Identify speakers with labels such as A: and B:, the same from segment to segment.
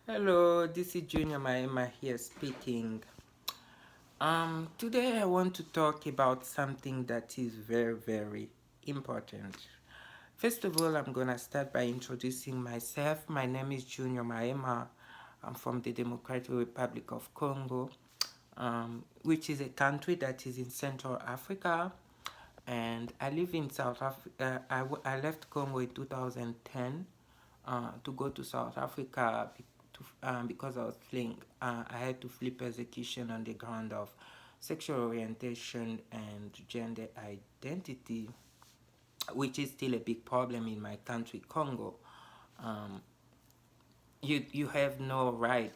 A: Hello, this is Junior Maema here speaking. Today I want to talk about something that is very important. First of all, I'm gonna start by introducing myself. My name is Junior Maema. I'm from the Democratic Republic of Congo, which is a country that is in Central Africa, and I live in South Africa. I left Congo in 2010 to go to South Africa because I was fleeing. I had to flee persecution on the ground of sexual orientation and gender identity, which is still a big problem in my country, Congo. Um, you have no right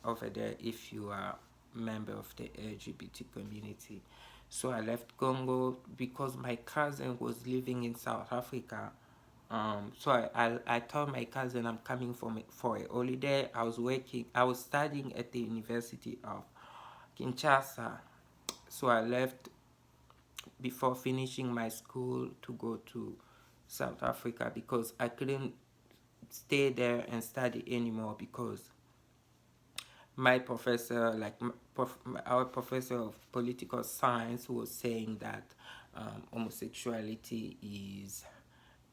A: over there if you are a member of the LGBT community. So I left Congo because my cousin was living in South Africa. So I told my cousin I'm coming for a holiday. I was studying at the University of Kinshasa. So I left before finishing my school to go to South Africa because I couldn't stay there and study anymore because my professor, our professor of political science, was saying that homosexuality is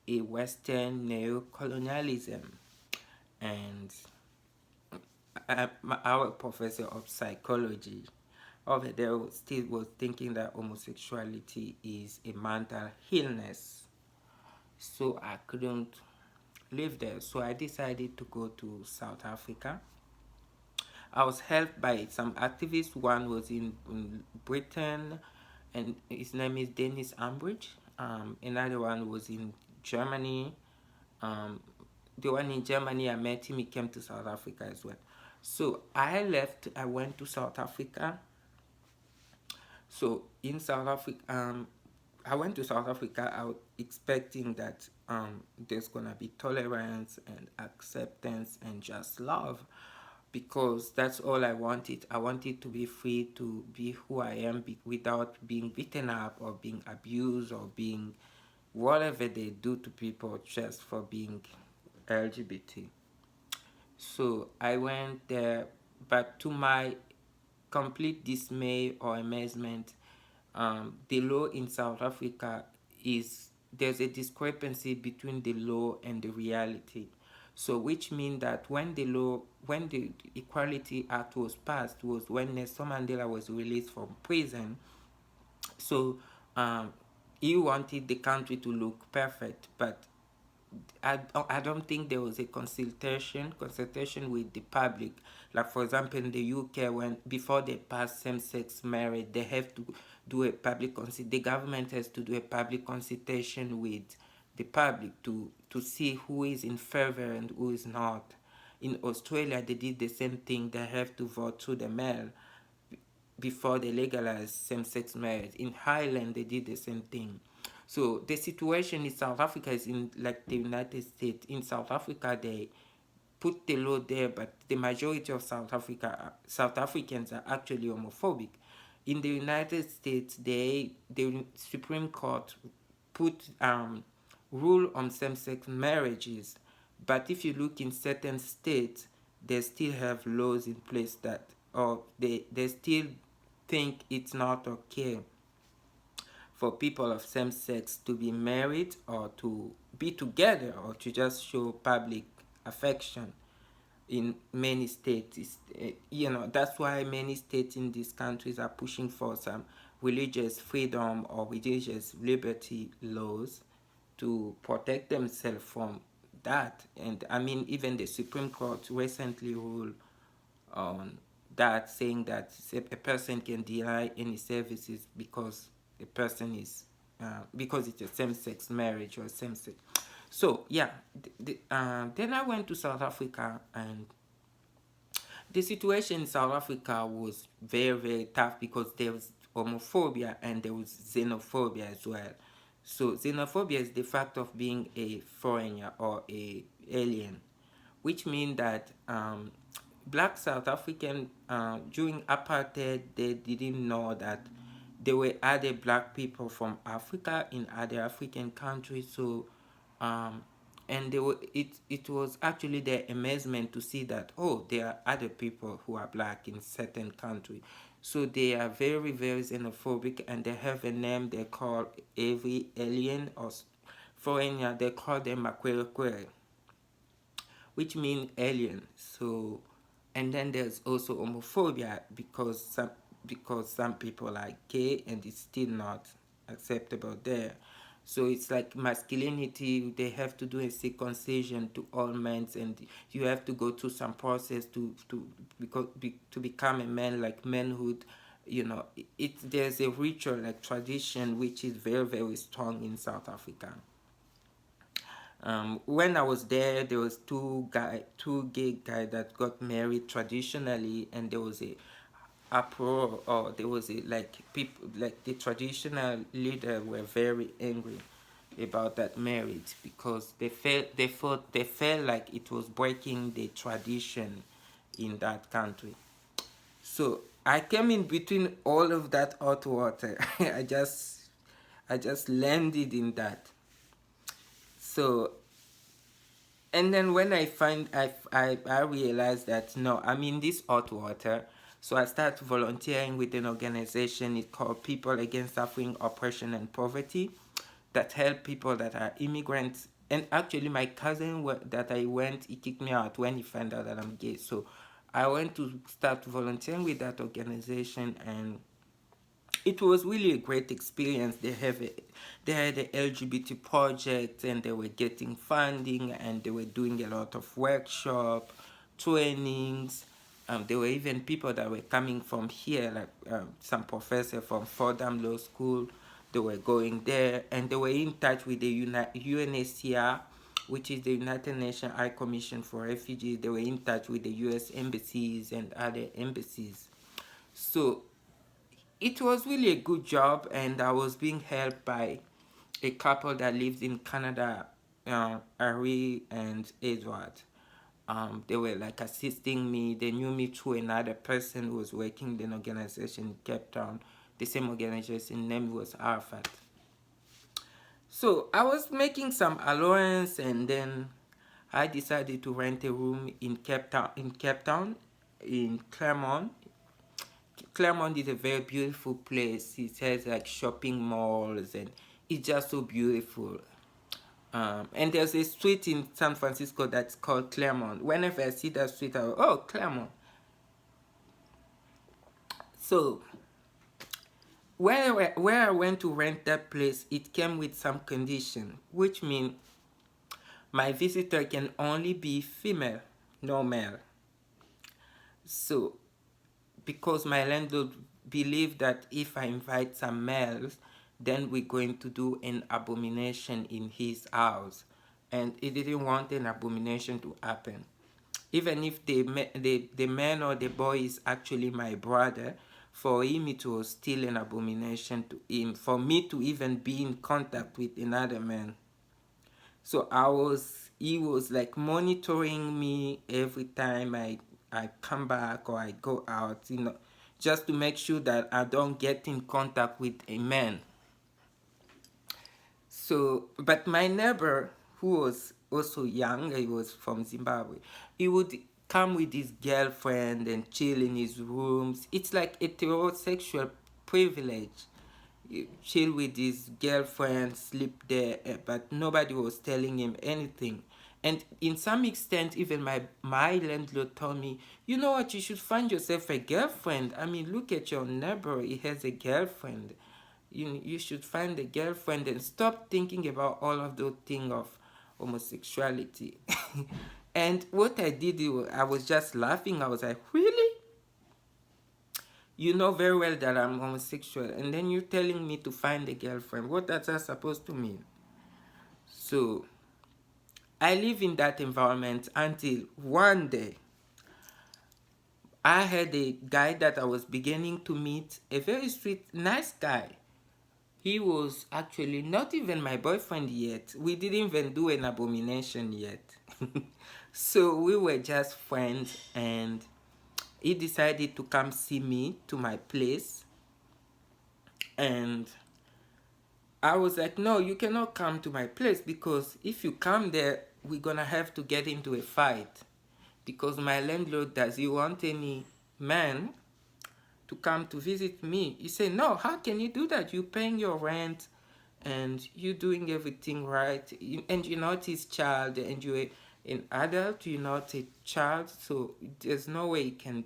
A: a Western neo-colonialism, and our professor of psychology over there still was thinking that homosexuality is a mental illness. So I couldn't live there. So I decided to go to South Africa. I was helped by some activists. One was in Britain, and his name is Dennis Ambridge. Another one was in Germany. Um, the one in Germany, I met him. He came to South Africa as well. So I left. I went to South Africa. So in South Africa, I went to South Africa. I was expecting that there's gonna be tolerance and acceptance and just love, because that's all I wanted. I wanted to be free to be who I am without being beaten up or being abused or being whatever they do to people just for being LGBT. So I went there, but to my complete dismay or amazement, the law in South Africa is there's a discrepancy between the law and the reality. So which means that when the Equality Act was passed was when Nelson Mandela was released from prison. So um, he wanted the country to look perfect, but I don't think there was a consultation with the public. Like for example in the UK, when before they pass same-sex marriage, they have to do a the government has to do a public consultation with the public to see who is in favor and who is not. In Australia they did the same thing. They have to vote through the mail before they legalized same-sex marriage. In Ireland, they did the same thing. So the situation in South Africa is in like the United States. In South Africa, they put the law there, but the majority of South Africans are actually homophobic. In the United States, the Supreme Court put rule on same-sex marriages, but if you look in certain states, they still have laws in place that, or they still think it's not okay for people of same sex to be married or to be together or to just show public affection. In many states, that's why many states in these countries are pushing for some religious freedom or religious liberty laws to protect themselves from that. And I mean, even the Supreme Court recently ruled on that, saying that a person can deny any services because a person is because it's a same-sex marriage or same-sex. So yeah, then I went to South Africa, and the situation in South Africa was very tough because there was homophobia and there was xenophobia as well. So xenophobia is the fact of being a foreigner or a alien, which means that black South African during apartheid, they didn't know that there were other black people from Africa in other African countries. So um, and they were, it was actually their amazement to see that, oh, there are other people who are black in certain country. So they are very, very xenophobic, and they have a name they call every alien or foreigner, they call them Makwere, which means alien. So, and then there's also homophobia, because some people are gay and it's still not acceptable there. So it's like masculinity, they have to do a circumcision to all men, and you have to go through some process to become a man, like manhood. You know, there's a ritual, like tradition, which is very, very strong in South Africa. When I was there was two gay guys that got married traditionally, and there was a uproar, or there was a, like, people, like the traditional leader were very angry about that marriage, because they felt like it was breaking the tradition in that country. So I came in between all of that hot water. I just landed in that. So, and then when I realized that, no, I'm in this hot water. So I started volunteering with an organization. It's called People Against Suffering, Oppression, and Poverty, that help people that are immigrants. And actually, my cousin that I went, he kicked me out when he found out that I'm gay. So I went to start volunteering with that organization, and it was really a great experience. They had a LGBT project, and they were getting funding, and they were doing a lot of workshop, trainings. There were even people that were coming from here, like some professor from Fordham Law School. They were going there, and they were in touch with the UNHCR, which is the United Nations High Commission for Refugees. They were in touch with the U.S. embassies and other embassies. So it was really a good job, and I was being helped by a couple that lived in Canada, Ari and Edward. They were like assisting me. They knew me through another person who was working in an organization in Cape Town. The same organization name was Arafat. So I was making some allowance, and then I decided to rent a room in Cape Town, in Claremont. Claremont is a very beautiful place. It has like shopping malls, and it's just so beautiful. And there's a street in San Francisco that's called Claremont. Whenever I see that street, I go, oh, Claremont. So where I went to rent that place, it came with some condition, which means my visitor can only be female, no male. So because my landlord believed that if I invite some males, then we're going to do an abomination in his house, and he didn't want an abomination to happen. Even if the man or the boy is actually my brother, for him it was still an abomination to him for me to even be in contact with another man. So he was like monitoring me every time I come back or I go out, just to make sure that I don't get in contact with a man. So, but my neighbor, who was also young, he was from Zimbabwe, he would come with his girlfriend and chill in his rooms. It's like heterosexual privilege. You chill with his girlfriend, sleep there, but nobody was telling him anything. And in some extent, even my landlord told me, you know what, you should find yourself a girlfriend. I mean, look at your neighbor, he has a girlfriend. You should find a girlfriend and stop thinking about all of those things of homosexuality. And what I did, I was just laughing. I was like, really? You know very well that I'm homosexual, and then you're telling me to find a girlfriend. What that's that supposed to mean? So I live in that environment until one day I had a guy that I was beginning to meet, a very sweet, nice guy. He was actually not even my boyfriend yet. We didn't even do an abomination yet. So we were just friends, and he decided to come see me to my place. And I was like, no, you cannot come to my place, because if you come there, we're gonna have to get into a fight, because my landlord, does he want any man to come to visit me? He said, no, how can you do that? You paying your rent and you doing everything right, and you're not his child, and you're an adult, you're not a child, so there's no way he can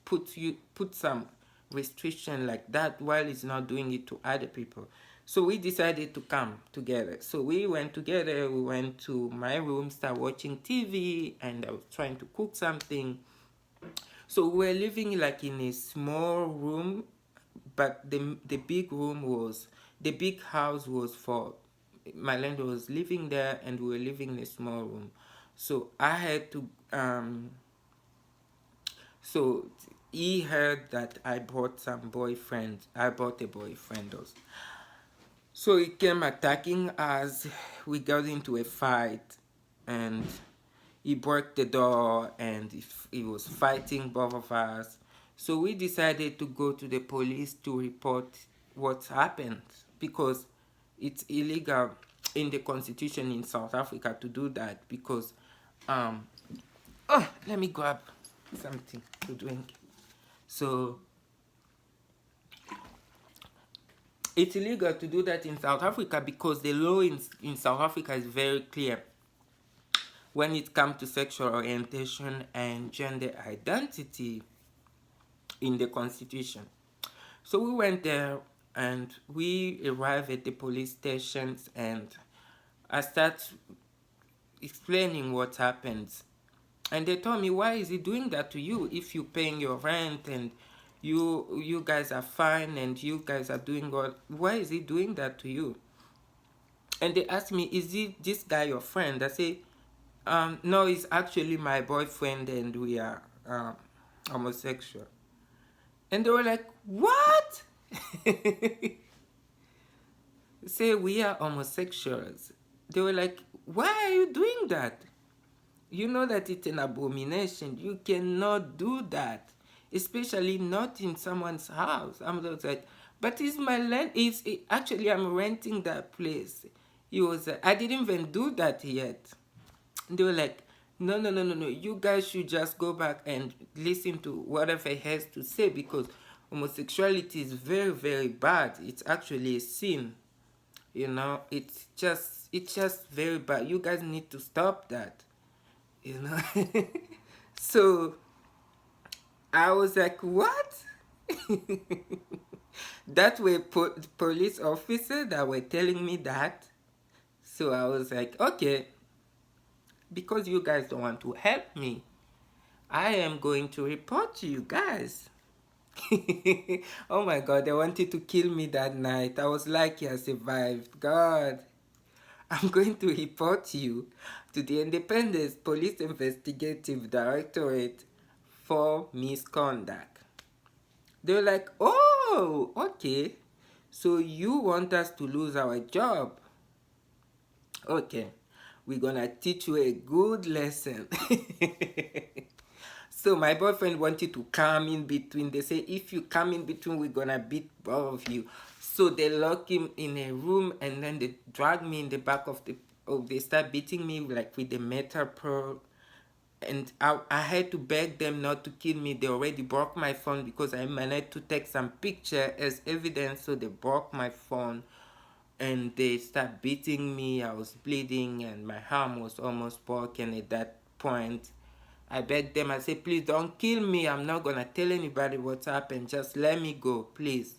A: put some restriction like that while he's not doing it to other people. So we decided to come together. So we went together, we went to my room, start watching TV, and I was trying to cook something. So we were living like in a small room, but the big room was, the big house was for, my landlord was living there, and we were living in a small room. So I had to so he heard that I brought I brought a boyfriend also. So he came attacking us. We got into a fight, and he broke the door, and he was fighting both of us. So we decided to go to the police to report what happened, because it's illegal in the constitution in South Africa to do that, because let me grab something to drink. So it's illegal to do that in South Africa, because the law in South Africa is very clear when it comes to sexual orientation and gender identity in the constitution. So we went there, and we arrived at the police stations, and I start explaining what happened. And they told me, why is he doing that to you if you're paying your rent and you guys are fine and you guys are doing well? Why is he doing that to you? And they asked me, is this guy your friend? I say, no, he's actually my boyfriend, and we are homosexual. And they were like, what? Say we are homosexuals. They were like, why are you doing that? You know that it's an abomination. You cannot do that, especially not in someone's house. I'm just like, but it's my land. Actually, I'm renting that place. He was, I didn't even do that yet. They were like, no, no, no, no, no. You guys should just go back and listen to whatever he has to say, because homosexuality is very, very bad. It's actually a sin. You know, it's just very bad. You guys need to stop that. You know. So I was like, what? That were police officers that were telling me that. So I was like, okay, because you guys don't want to help me, I am going to report you guys. Oh my God, they wanted to kill me that night. I was lucky I survived. God, I'm going to report you to the Independent Police Investigative Directorate for misconduct. They were like, oh, okay, so you want us to lose our job? Okay, we're gonna teach you a good lesson. So my boyfriend wanted to come in between. They say, if you come in between, we're gonna beat both of you. So they lock him in a room, and then they drag me in the back of the, they start beating me like with the metal pearl. And I had to beg them not to kill me. They already broke my phone because I managed to take some picture as evidence. So they broke my phone, and they start beating me. I was bleeding, and my arm was almost broken at that point. I begged them, I said, please don't kill me. I'm not going to tell anybody what's happened. Just let me go, please.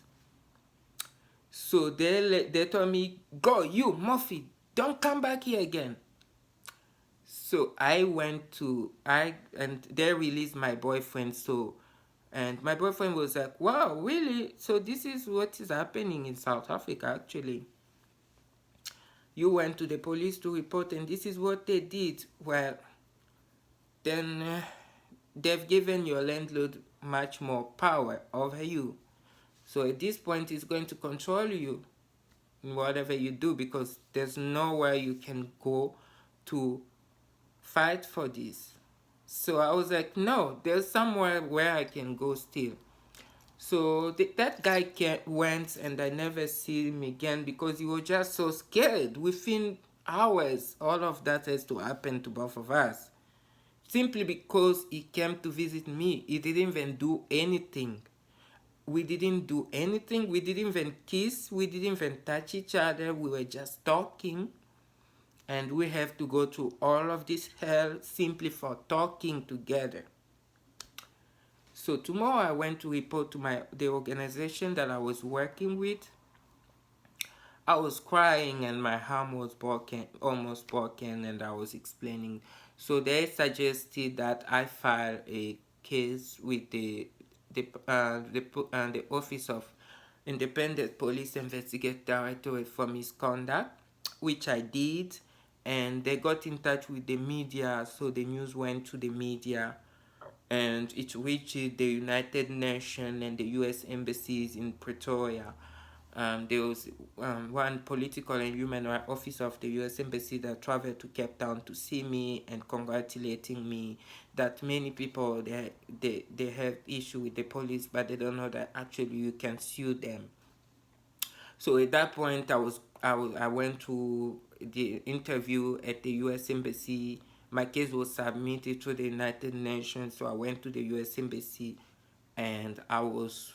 A: So they told me, go, you, Murphy, don't come back here again. So I went to, and they released my boyfriend. So, and my boyfriend was like, wow, really? So this is what is happening in South Africa, actually. You went to the police to report, and this is what they did. Well, then they've given your landlord much more power over you. So at this point, it's going to control you in whatever you do, because there's nowhere you can go to fight for this. So I was like, no, there's somewhere where I can go still. So that guy went, and I never see him again, because he was just so scared. Within hours. All of that has to happen to both of us. Simply because he came to visit me. He didn't even do anything. We didn't do anything. We didn't even kiss. We didn't even touch each other. We were just talking. And we have to go through all of this hell simply for talking together. So tomorrow I went to report to the organization that I was working with. I was crying and my arm was broken, almost broken, and I was explaining. So they suggested that I file a case with the Office of Independent Police Investigative Directorate for misconduct, which I did, and they got in touch with the media, so the news went to the media, and it reached the United Nations and the U.S. embassies in Pretoria. There was one political and human rights officer of the U.S. Embassy that traveled to Cape Town to see me and congratulating me that many people they have issue with the police, but they don't know that actually you can sue them. So at that point, I went to the interview at the U.S. Embassy. My case was submitted to the United Nations, so I went to the U.S. Embassy, and I was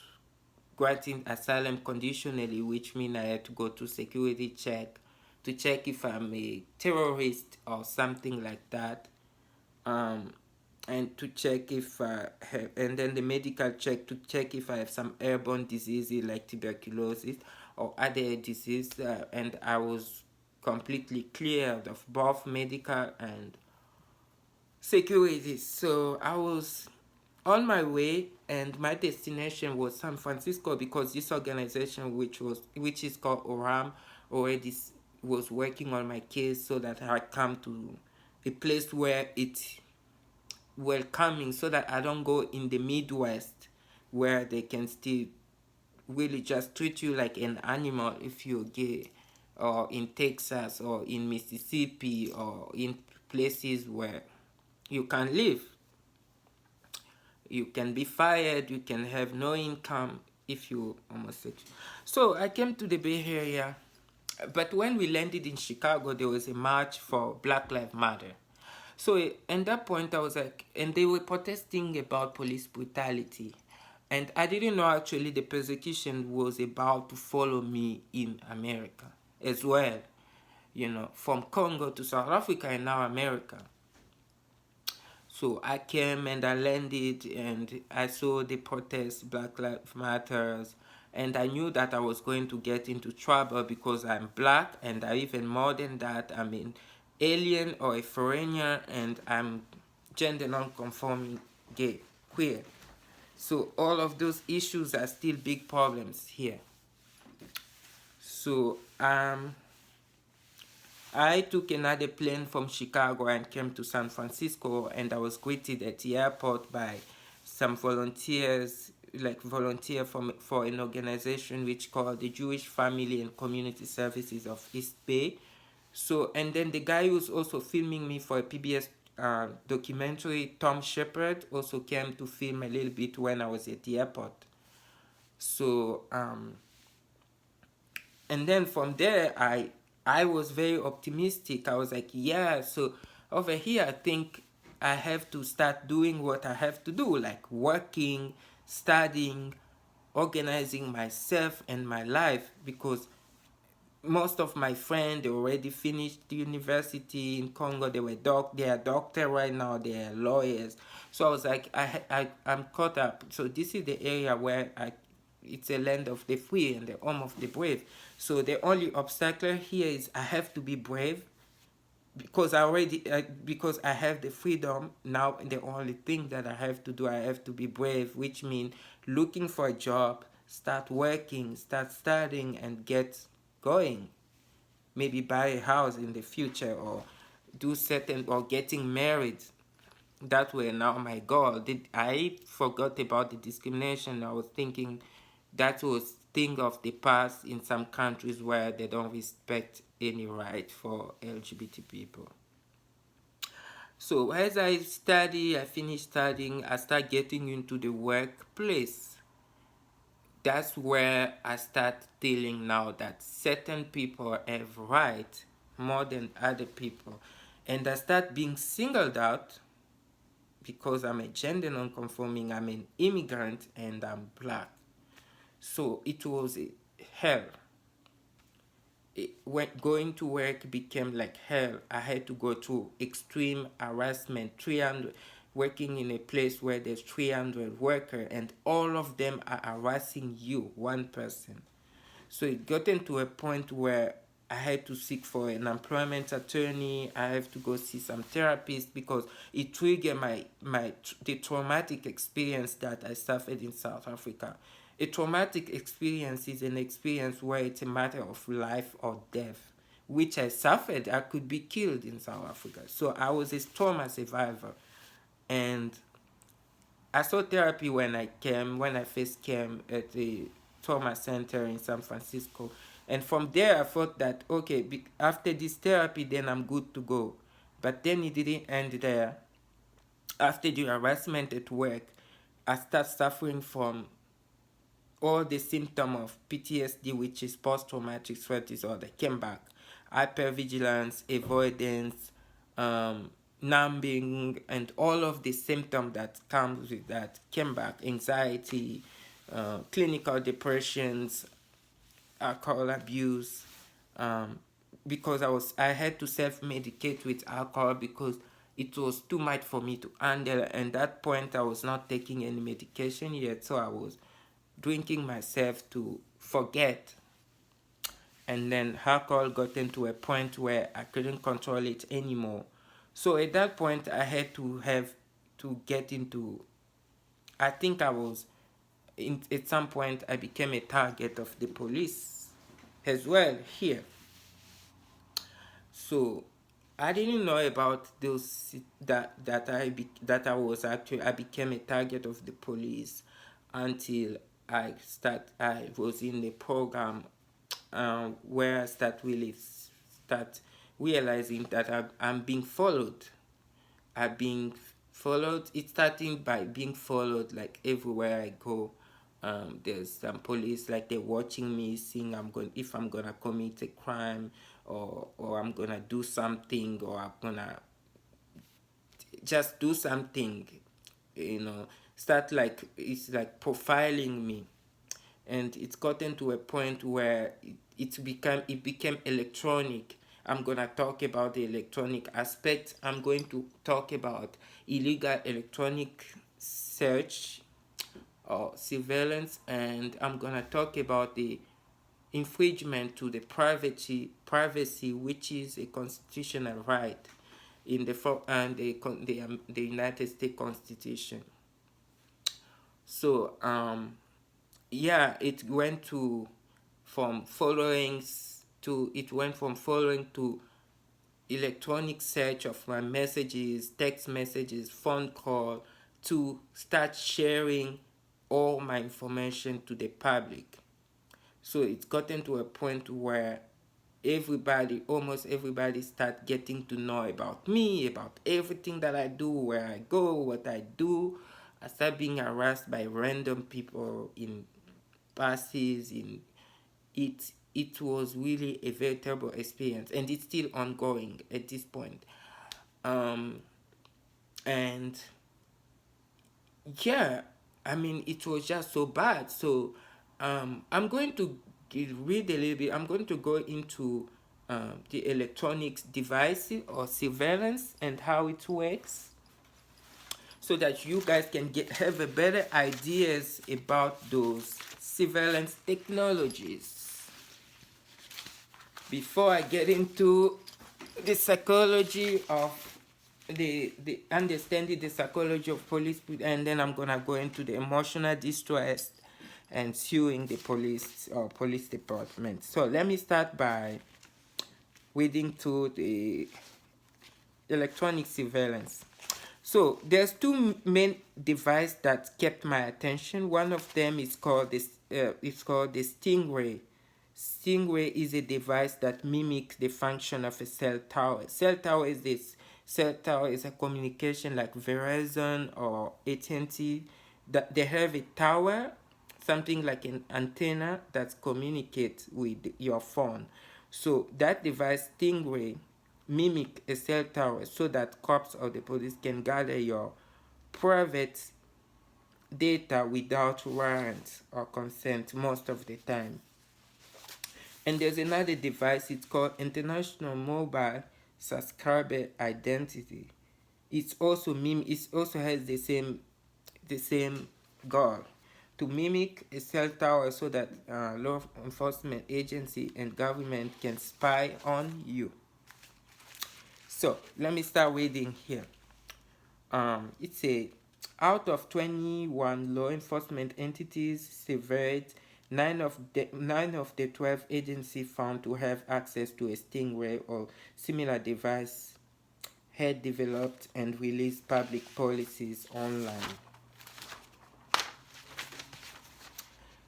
A: granting asylum conditionally, which means I had to go to security check to check if I'm a terrorist or something like that, and to check if I have, and then the medical check to check if I have some airborne diseases like tuberculosis or other disease, and I was completely cleared of both medical and security. So I was on my way, and my destination was San Francisco because this organization, which is called ORAM, already was working on my case, so that I come to a place where it's welcoming, so that I don't go in the Midwest where they can still really just treat you like an animal if you're gay, or in Texas or in Mississippi or in places where you can live. You can be fired, you can have no income if you're homosexual. So I came to the Bay Area, but when we landed in Chicago, there was a march for Black Lives Matter. So at that point, I was like, and they were protesting about police brutality. And I didn't know actually the persecution was about to follow me in America as well. From Congo to South Africa and now America. So I came and I landed and I saw the protests, Black Lives Matters, and I knew that I was going to get into trouble because I'm black, and even more than that, I'm an alien or a foreigner, and I'm gender non-conforming, gay, queer. So all of those issues are still big problems here. So I took another plane from Chicago and came to San Francisco, and I was greeted at the airport by some volunteers, for an organization which called the Jewish Family and Community Services of East Bay. So, and then the guy who's also filming me for a PBS documentary, Tom Shepard, also came to film a little bit when I was at the airport. So, and then from there, I was very optimistic. I was like, yeah, so over here, I think I have to start doing what I have to do, like working, studying, organizing myself and my life, because most of my friends, they already finished university in Congo. They are doctors right now, they are lawyers. So I was like, I'm caught up. So this is the area where it's a land of the free and the home of the brave. So the only obstacle here is I have to be brave, because because I have the freedom now. The only thing that I have to do, I have to be brave, which means looking for a job, start working, start studying, and get going. Maybe buy a house in the future, or getting married. That were now my goal. I forgot about the discrimination. I was thinking that was thing of the past in some countries where they don't respect any right for LGBT people. So as I finished studying, I start getting into the workplace. That's where I start feeling now that certain people have right, more than other people. And I start being singled out because I'm a gender non-conforming, I'm an immigrant, and I'm black. So it was a hell. Going to work became like hell. I had to go through extreme harassment. 300 working in a place where there's 300 workers, and all of them are harassing you, one person. So it gotten to a point where I had to seek for an employment attorney. I have to go see some therapist because it triggered the traumatic experience that I suffered in South Africa. A traumatic experience is an experience where it's a matter of life or death, which I suffered. I could be killed in South Africa. So I was a trauma survivor. And I saw therapy when I first came at the trauma center in San Francisco. And from there, I thought that, okay, after this therapy, then I'm good to go. But then it didn't end there. After the harassment at work, I started suffering from all the symptoms of PTSD, which is post-traumatic stress disorder, came back. Hypervigilance, avoidance, numbing, and all of the symptoms that comes with that came back. Anxiety, clinical depressions, alcohol abuse, because I had to self-medicate with alcohol because it was too much for me to handle. And at that point, I was not taking any medication yet, so I was drinking myself to forget. And then alcohol got into a point where I couldn't control it anymore. So at that point, I had to get into. I think I was at some point I became a target of the police as well here. So I didn't know about those that I became a target of the police until I was in the program where I start realizing that I'm being followed. I'm being followed. It's starting by being followed like everywhere I go. There's some police like they're watching me, seeing if I'm gonna commit a crime or I'm gonna do something or I'm gonna just do something, start like it's like profiling me. And it's gotten to a point where it became electronic. I'm gonna talk about the electronic aspect. I'm going to talk about illegal electronic search or surveillance, and I'm gonna talk about the infringement to the privacy, which is a constitutional right in the United States Constitution. So yeah, it went from following to electronic search of my messages, text messages, phone call, to start sharing all my information to the public. So it's gotten to a point where almost everybody start getting to know about me, about everything that I do, where I go, what I do. I start being harassed by random people in buses. It was really a very terrible experience, and it's still ongoing at this point. And yeah, I mean, it was just so bad. So I'm going to read a little bit. I'm going to go into the electronic devices or surveillance and how it works, so that you guys can have a better ideas about those surveillance technologies. Before I get into the psychology of the understanding the psychology of police, and then I'm gonna go into the emotional distress and suing the police or police department. So let me start by reading to the electronic surveillance. So there's two main devices that kept my attention. One of them is called the Stingray. Stingray is a device that mimics the function of a cell tower. Cell tower is a communication like Verizon or AT&T. That they have a tower, something like an antenna that communicates with your phone. So that device Stingray mimic a cell tower so that cops or the police can gather your private data without warrant or consent most of the time. And there's another device, it's called International Mobile Subscriber Identity. It also has the same goal to mimic a cell tower so that law enforcement agency and government can spy on you. So let me start reading here. It says, out of 21 law enforcement entities surveyed, nine of the 12 agencies found to have access to a Stingray or similar device had developed and released public policies online.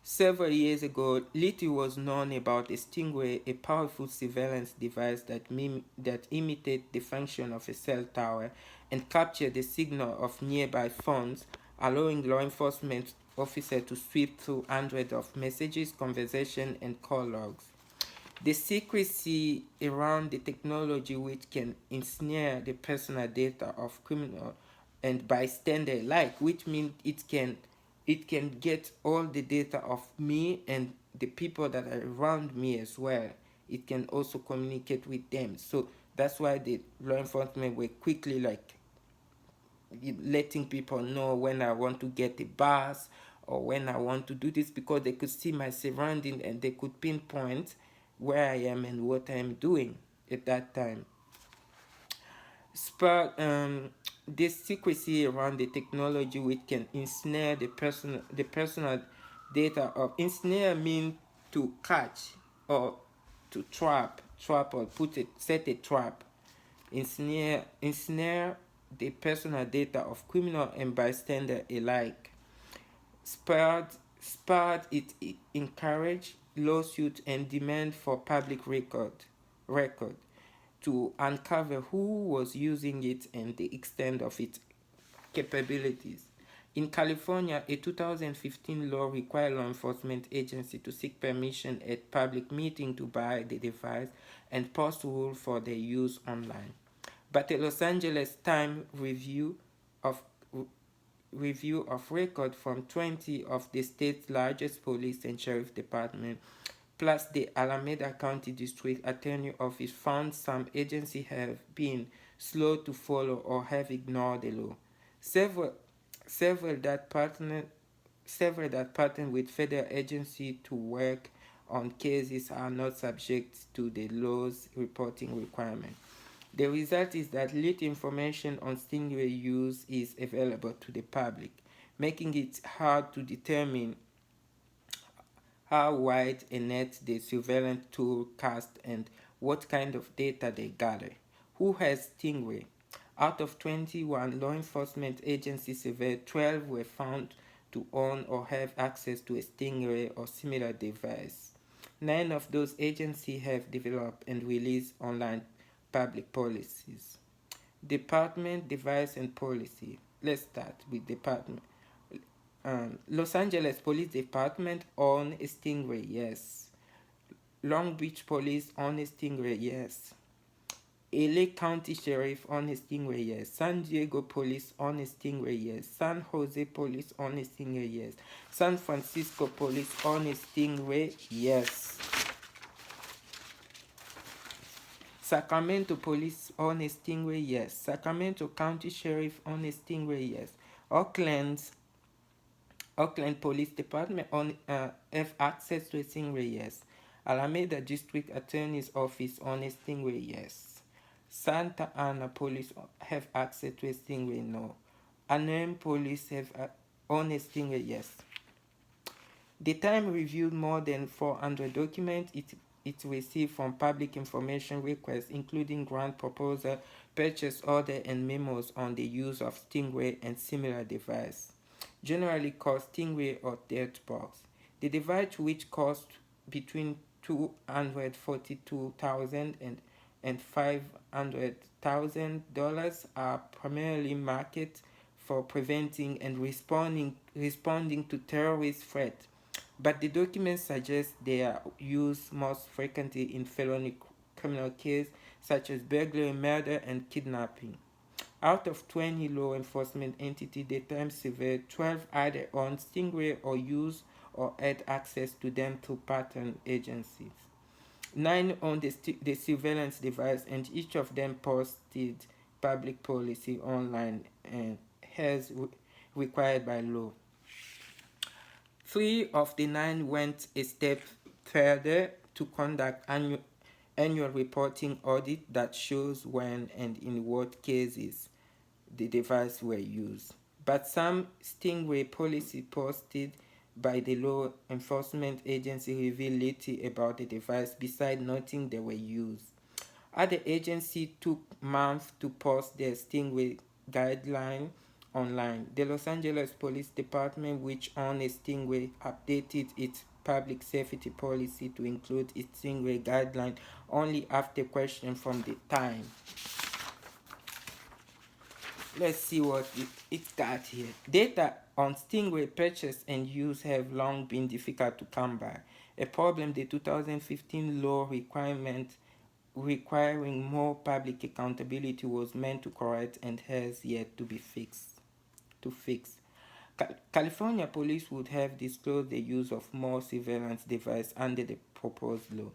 A: Several years ago, little was known about a Stingray, a powerful surveillance device that imitated the function of a cell tower and captured the signal of nearby phones, allowing law enforcement officers to sweep through hundreds of messages, conversations, and call logs. The secrecy around the technology, which can ensnare the personal data of criminal and bystander alike, which means it can get all the data of me and the people that are around me as well. It can also communicate with them. So that's why the law enforcement were quickly like letting people know when I want to get a bus or when I want to do this, because they could see my surrounding and they could pinpoint where I am and what I am doing at that time. This secrecy around the technology, which can ensnare the personal data of ensnare mean to catch or to trap or set a trap. Ensnare the personal data of criminal and bystander alike. It encourage lawsuit and demand for public record to uncover who was using it and the extent of its capabilities. In California, a 2015 law required law enforcement agency to seek permission at public meeting to buy the device and post rules for their use online. But a Los Angeles Times review of record from 20 of the state's largest police and sheriff department, plus the Alameda County District Attorney Office, found some agencies have been slow to follow or have ignored the law. Several that partner with federal agencies to work on cases are not subject to the law's reporting requirement. The result is that little information on Stingray use is available to the public, making it hard to determine how wide a net the surveillance tool cast and what kind of data they gather. Who has Stingray? Out of 21 law enforcement agencies surveyed, 12 were found to own or have access to a Stingray or similar device. 9 of those agencies have developed and released online public policies. Department, device, and policy. Let's start with department. Los Angeles Police Department own a Stingray, yes. Long Beach Police own a Stingray, yes. LA County Sheriff own a Stingray, yes. San Diego Police own a Stingray, yes. San Jose Police own a Stingray, yes. San Francisco Police own a Stingray, yes. Sacramento Police own a Stingray, yes. Sacramento County Sheriff own a Stingray, yes. Oakland Police Department have access to a Stingray, yes. Alameda District Attorney's Office own a Stingray, yes. Santa Ana Police have access to a Stingray, no. Anaheim Police have own a Stingray, yes. The Time reviewed more than 400 documents it received from public information requests, including grant proposal, purchase order, and memos on the use of Stingray and similar devices, generally called Stingray or Dirtbox. The device, which cost between $242,000 and $500,000, are primarily marketed for preventing and responding to terrorist threats, but the documents suggest they are used most frequently in felony criminal cases such as burglary, murder, and kidnapping. Out of 20 law enforcement entities, the time surveyed, 12 either owned Stingray or used or had access to them through partner agencies. 9 owned the surveillance device, and each of them posted public policy online and as required by law. 3 of the 9 went a step further to conduct annual reporting audit that shows when and in what cases the device were used. But some Stingray policy posted by the law enforcement agency reveal little about the device besides noting they were used. Other agencies took months to post their Stingray guideline online. The Los Angeles Police Department, which owned a Stingray, updated its public safety policy to include its Stingray guideline only after question from the time. Let's see what it's got here. Data on Stingray purchase and use have long been difficult to come by, a problem the 2015 law requiring more public accountability was meant to correct and has yet to be fixed. California police would have disclosed the use of more surveillance devices under the proposed law.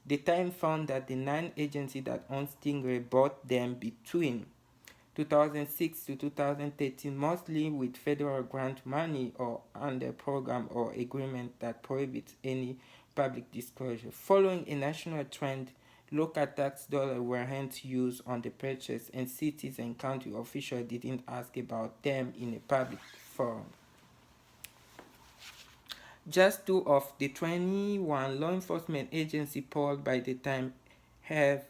A: The Time found that the 9 agencies that own Stingray bought them between 2006 to 2013, mostly with federal grant money or under program or agreement that prohibits any public disclosure. Following a national trend, local tax dollars were hence used on the purchase, and cities and county officials didn't ask about them in a public forum. Just 2 of the 21 law enforcement agencies polled by the Time have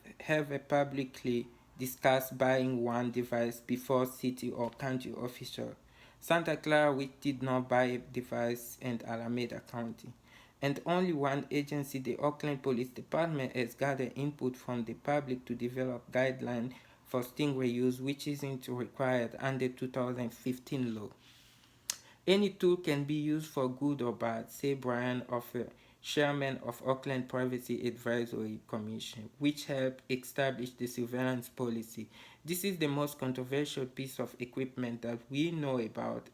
A: publicly discussed buying one device before city or county officials. Santa Clara, which did not buy a device, and Alameda County. And only one agency, the Oakland Police Department, has gathered input from the public to develop guidelines for Stingray use, which isn't required under 2015 law. Any tool can be used for good or bad, say Brian Offer, chairman of Oakland Privacy Advisory Commission, which helped establish the surveillance policy. This is the most controversial piece of equipment that we know about,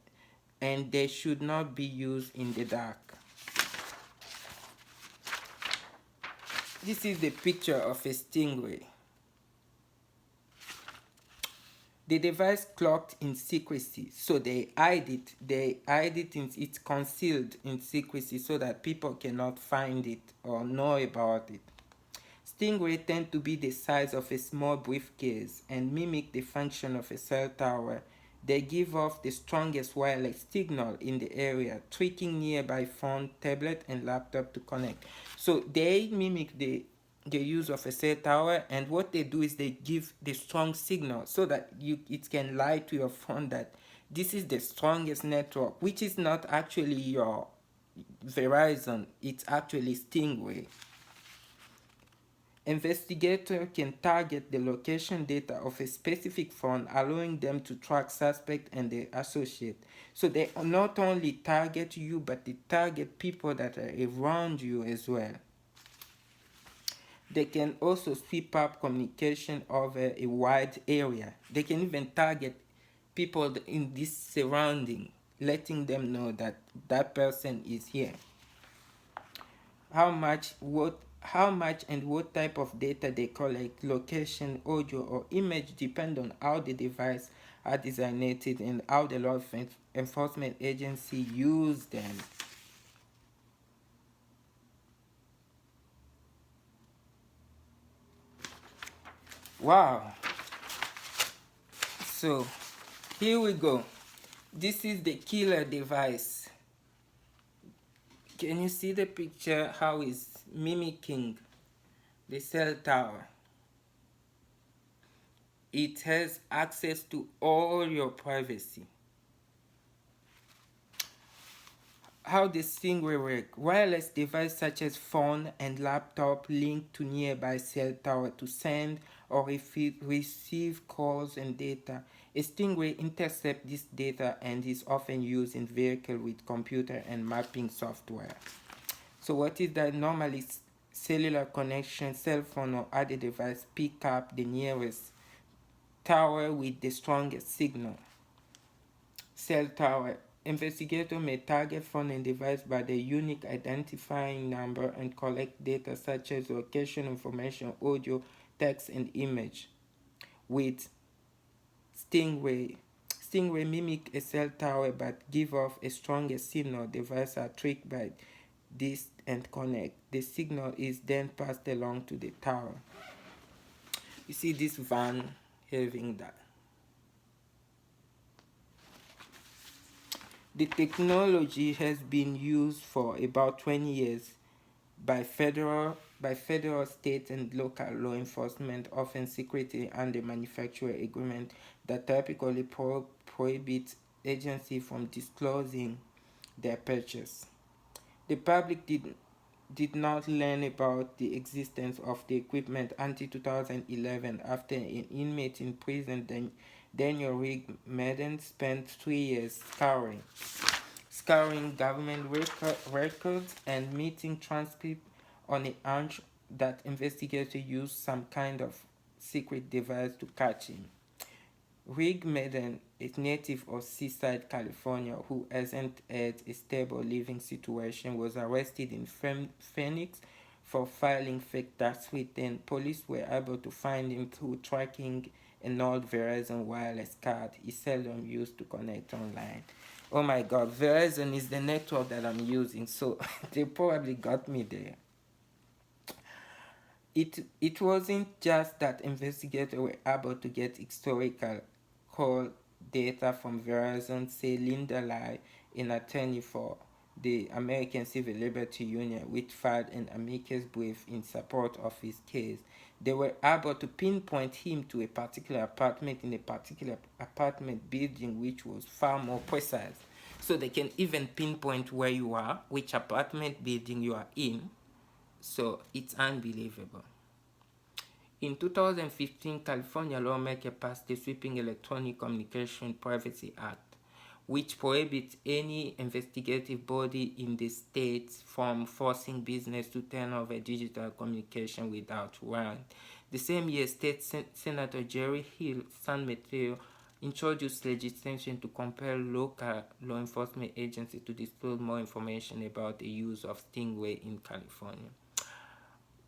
A: and they should not be used in the dark. This is the picture of a Stingray. The device clocked in secrecy, so they hide it. It's concealed in secrecy so that people cannot find it or know about it. Stingray tend to be the size of a small briefcase and mimic the function of a cell tower. They give off the strongest wireless signal in the area, tricking nearby phone, tablet, and laptop to connect. So they mimic the use of a cell tower, and what they do is they give the strong signal so that it can lie to your phone that this is the strongest network, which is not actually your Verizon, it's actually Stingray. Investigators can target the location data of a specific phone, allowing them to track suspects and their associates. So they not only target you, but they target people that are around you as well. They can also sweep up communication over a wide area. They can even target people in this surrounding, letting them know that that person is here. How much and what type of data they collect, location, audio, or image depend on how the device are designated and how the law enforcement agency use them. Wow. So here we go. This is the killer device. Can you see the picture how it's mimicking the cell tower? It has access to all your privacy. How this thing will work. Wireless devices such as phone and laptop link to nearby cell tower to send or receive calls and data. A Stingray intercepts this data and is often used in vehicles with computer and mapping software. So what is that? Normally cellular connection, cell phone or other device pick up the nearest tower with the strongest signal. Cell tower. Investigator may target phone and device by the unique identifying number and collect data such as location information, audio, text, and image. With Stingray. Stingray mimic a cell tower but give off a stronger signal. Devices are tricked by this and connect. The signal is then passed along to the tower. You see this van having that. The technology has been used for about 20 years by federal, state, and local law enforcement, often secretly under manufacturer agreement that typically prohibit agencies from disclosing their purchase. The public did not learn about the existence of the equipment until 2011 after an inmate in prison, Daniel Madden, spent 3 years scouring government records and meeting transcripts on a hunch that investigators used some kind of secret device to catch him. Rig Madden, a native of Seaside, California, who hasn't had a stable living situation, was arrested in Phoenix for filing fake tax returns. Police were able to find him through tracking an old Verizon wireless card he seldom used to connect online. Oh my god, Verizon is the network that I'm using, so they probably got me there. It wasn't just that investigators were able to get historical call data from Verizon, say Linda Lai, an attorney for the American Civil Liberty Union, which filed an amicus brief in support of his case. They were able to pinpoint him to a particular apartment in a particular apartment building, which was far more precise. So they can even pinpoint where you are, which apartment building you are in. So it's unbelievable. In 2015, California lawmakers passed the sweeping Electronic Communication Privacy Act, which prohibits any investigative body in the state from forcing business to turn over digital communication without warrant. The same year, State Senator Jerry Hill, San Mateo, introduced legislation to compel local law enforcement agencies to disclose more information about the use of Stingray in California.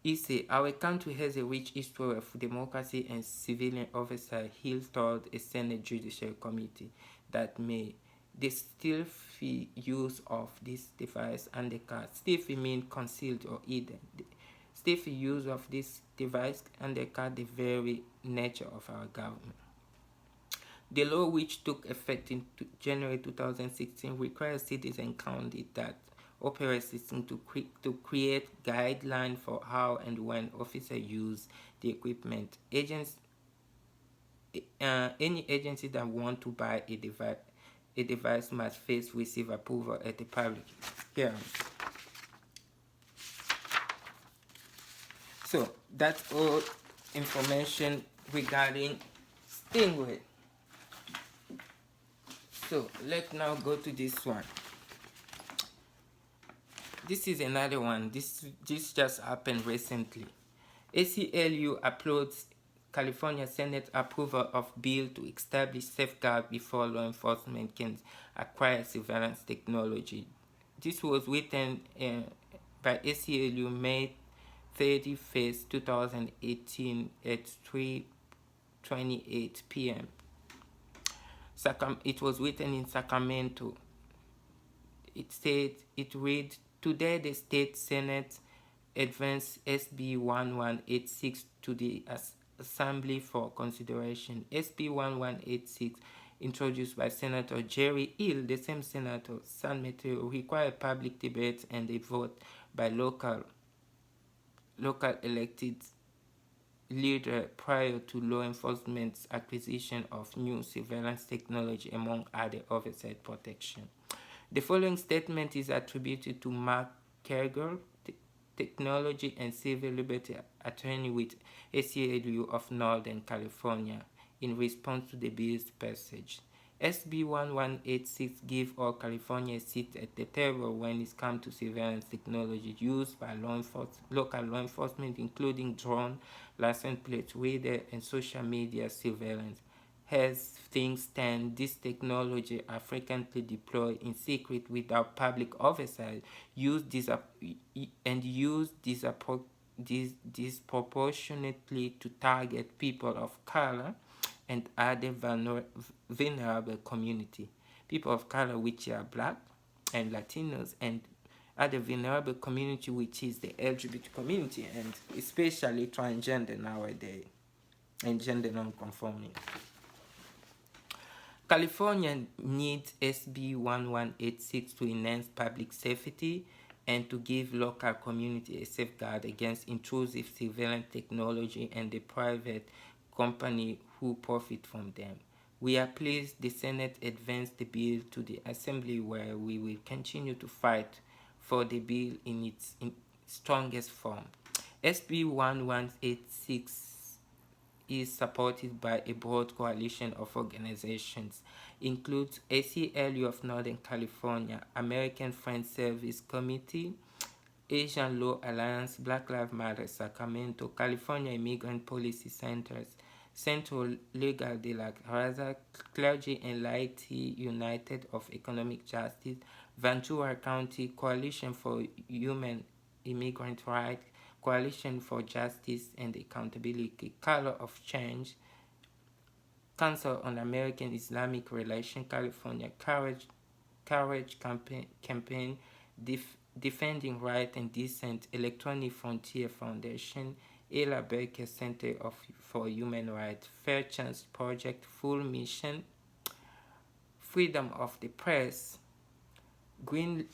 A: He said, our country has a rich history of democracy and civilian oversight. Hill told a Senate Judicial Committee that may the stealthy use of this device undercut. Stealthy means concealed or hidden. The stealthy use of this device undercut the very nature of our government. The law, which took effect in January 2016, requires citizen counties that operate system to create guidelines for how and when officers use the equipment. Any agency that want to buy a device must first receive approval at the public hearing. So that's all information regarding Stingray. So let's now go to this one. This is another one. This just happened recently. ACLU uploads California Senate approval of bill to establish safeguards before law enforcement can acquire surveillance technology. This was written by ACLU May 31st, 2018 at 3:28 p.m. It was written in Sacramento. It reads, today the state Senate advanced SB 1186 to the Assembly for consideration. SB 1186, introduced by Senator Jerry Hill, the same senator, San Mateo, require public debate and a vote by local elected leader prior to law enforcement's acquisition of new surveillance technology, among other oversight protection. The following statement is attributed to Mark Kergel, technology and civil liberty attorney with ACLU of Northern California, in response to the bill's passage. SB 1186 gives all California a seat at the table when it comes to surveillance technology used by local law enforcement, including drone, license plate reader, and social media surveillance. As things stand, this technology are frequently deployed in secret without public oversight, used disproportionately to target people of color and other vulnerable community. People of color, which are black and Latinos, and other vulnerable community, which is the LGBT community, and especially transgender nowadays, and gender non-conforming. California needs SB 1186 to enhance public safety and to give local community a safeguard against intrusive surveillance technology and the private company who profit from them. We are pleased the Senate advanced the bill to the Assembly, where we will continue to fight for the bill in its strongest form. SB 1186 is supported by a broad coalition of organizations, includes ACLU of Northern California, American Friends Service Committee, Asian Law Alliance, Black Lives Matter Sacramento, California Immigrant Policy Centers, Central Legal de la Raza, Clergy and Laity United of Economic Justice, Ventura County Coalition for Human Immigrant Rights, Coalition for Justice and Accountability, Color of Change, Council on American Islamic Relations, California Courage Campaign, Defending Right and Dissent, Electronic Frontier Foundation, Ella Baker Center for Human Rights, Fair Chance Project, Full Mission, Freedom of the Press, Green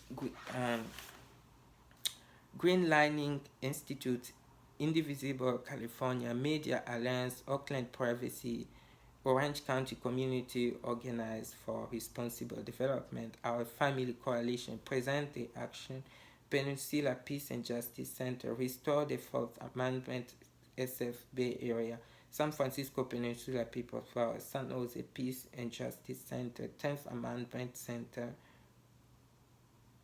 A: Lining Institute, Indivisible California, Media Alliance, Oakland Privacy, Orange County Community Organized for Responsible Development, Our Family Coalition, Present Day Action, Peninsula Peace and Justice Center, Restore the Fourth Amendment, SF Bay Area, San Francisco Peninsula People's Power, San Jose Peace and Justice Center, 10th Amendment Center,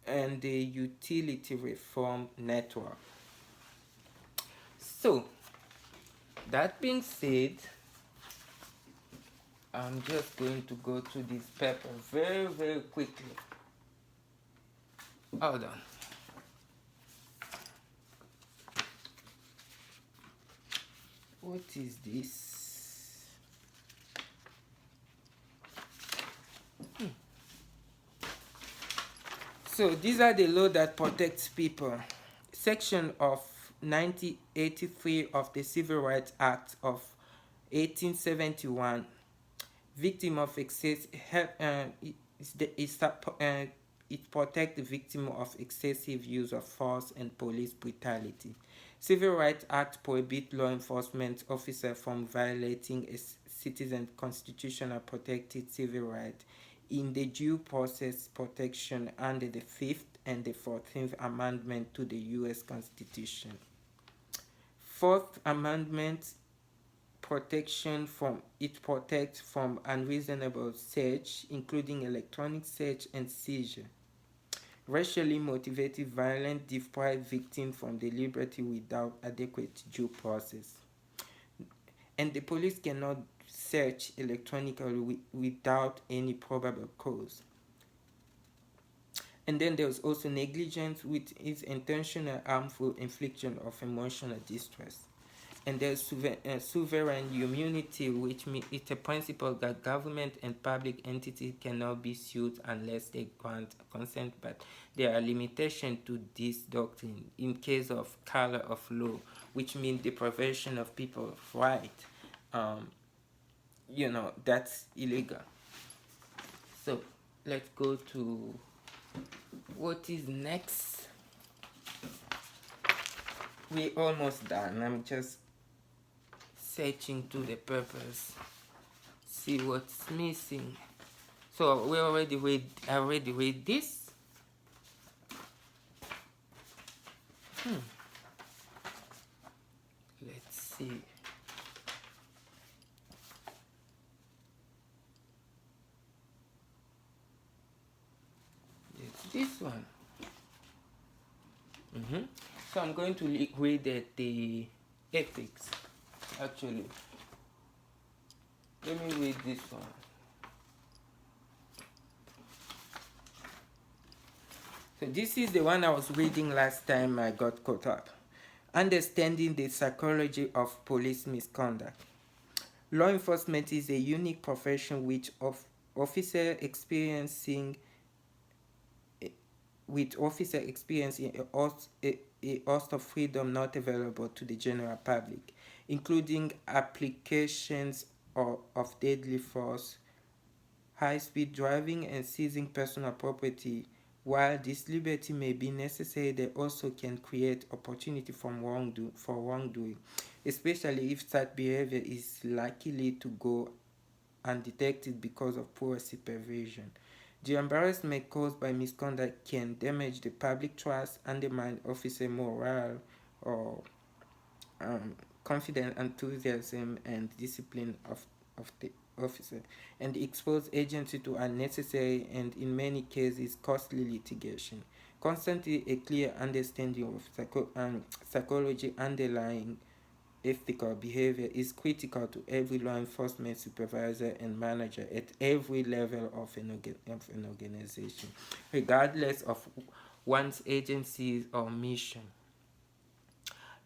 A: and the Utility Reform Network. So, that being said, I'm just going to go through this paper very, very quickly. Hold on. What is this? So these are the laws that protects people. Section of 1983 of the Civil Rights Act of 1871. Victim of excess it protects the victim of excessive use of force and police brutality. Civil Rights Act prohibits law enforcement officers from violating a citizen's constitutional protected civil rights in the due process protection under the 5th and the 14th Amendment to the U.S. Constitution. 4th Amendment protects from unreasonable search, including electronic search and seizure. Racially motivated violence deprives victims from the liberty without adequate due process. And the police cannot search electronically without any probable cause. And then there's also negligence, which is intentional harmful infliction of emotional distress. And there's sovereign immunity, which means it's a principle that government and public entities cannot be sued unless they grant consent, but there are limitations to this doctrine in case of color of law, which means deprivation of people's rights. That's illegal. So let's go to what is next. We're almost done. I'm just searching to the purpose, see what's missing. So we already read this. Let's see. This one. So I'm going to read the ethics. Actually, let me read this one. So this is the one I was reading last time I got caught up. Understanding the psychology of police misconduct. Law enforcement is a unique profession which officer experiencing with officer experiencing a host of freedom not available to the general public, including applications of deadly force, high-speed driving, and seizing personal property. While this liberty may be necessary, they also can create opportunity for wrongdoing, especially if such behavior is likely to go undetected because of poor supervision. The embarrassment caused by misconduct can damage the public trust, undermine officer morale, or confidence, enthusiasm, and discipline of the officer, and expose agency to unnecessary and, in many cases, costly litigation. Constantly, a clear understanding of psychology underlying ethical behavior is critical to every law enforcement supervisor and manager at every level of an organization, regardless of one's agency or mission.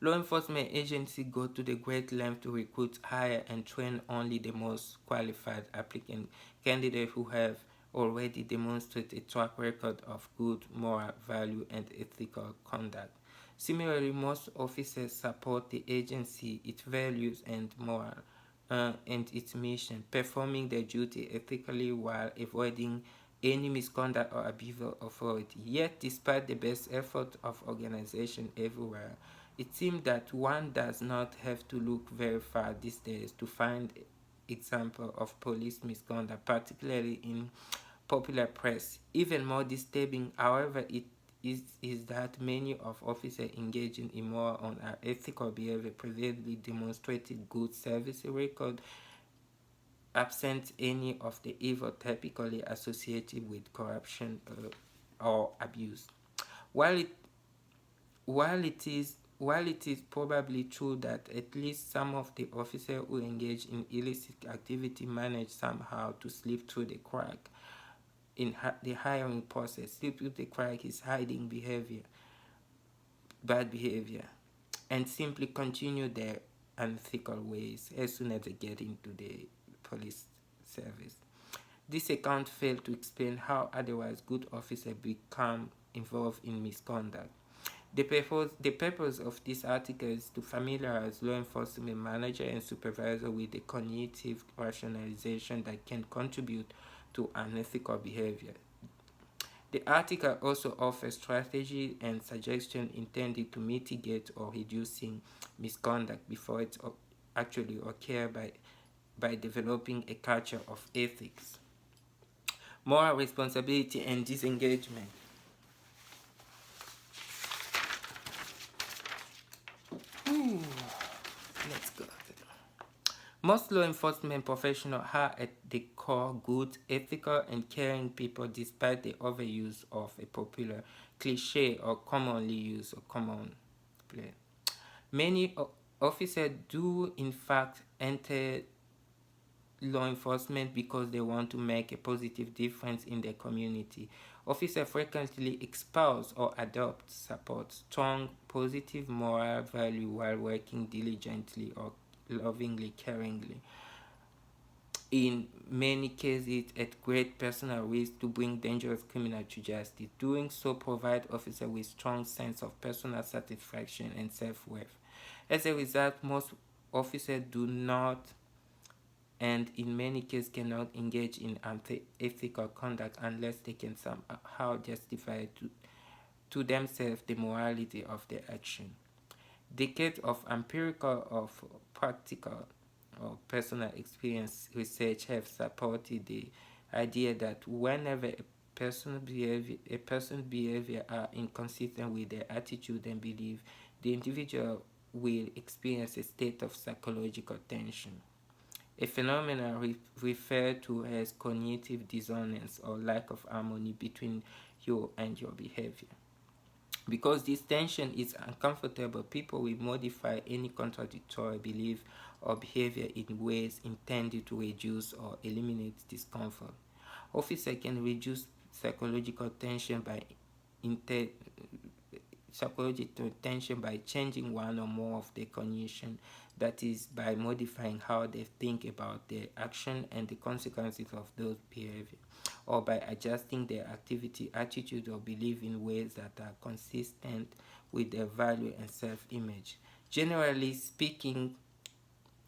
A: Law enforcement agencies go to the great length to recruit, hire, and train only the most qualified applicant candidates who have already demonstrated a track record of good moral value and ethical conduct. Similarly, most officers support the agency, its values and moral, and its mission, performing their duty ethically while avoiding any misconduct or abuse of authority. Yet, despite the best effort of organization everywhere, it seems that one does not have to look very far these days to find examples of police misconduct, particularly in popular press. Even more disturbing, however, it is that many of officers engaging in immoral or unethical behavior previously demonstrated good service record, absent any of the evil typically associated with corruption or abuse. While it while it is probably true that at least some of the officers who engage in illicit activity manage somehow to slip through the crack in the hiring process, slip through the crack is hiding bad behavior, and simply continue their unethical ways as soon as they get into the police service. This account failed to explain how otherwise good officers become involved in misconduct. The purpose of this article is to familiarize law enforcement manager and supervisor with the cognitive rationalization that can contribute to unethical behavior. The article also offers strategy and suggestions intended to mitigate or reducing misconduct before it actually occurs by developing a culture of ethics, moral responsibility, and disengagement. Let's go. Most law enforcement professionals are at the core good, ethical, and caring people despite the overuse of a popular cliche or commonly used or common play. Many officers do in fact enter law enforcement because they want to make a positive difference in their community. Officers frequently espouse or adopt, support strong, positive moral value while working diligently or lovingly, caringly. In many cases, at great personal risk to bring dangerous criminals to justice. Doing so provides officers with strong sense of personal satisfaction and self-worth. As a result, most officers do not and in many cases cannot engage in unethical conduct unless they can somehow justify to themselves the morality of their action. Decades of empirical or practical or personal experience research have supported the idea that whenever a person's behavior are inconsistent with their attitude and belief, the individual will experience a state of psychological tension. a phenomenon referred to as cognitive dissonance or lack of harmony between you and your behavior. Because this tension is uncomfortable, people will modify any contradictory belief or behavior in ways intended to reduce or eliminate discomfort. Officers can reduce psychological tension by inter- psychological tension by changing one or more of their cognition, that is, by modifying how they think about their action and the consequences of those behavior, or by adjusting their activity, attitude, or belief in ways that are consistent with their value and self-image. Generally speaking,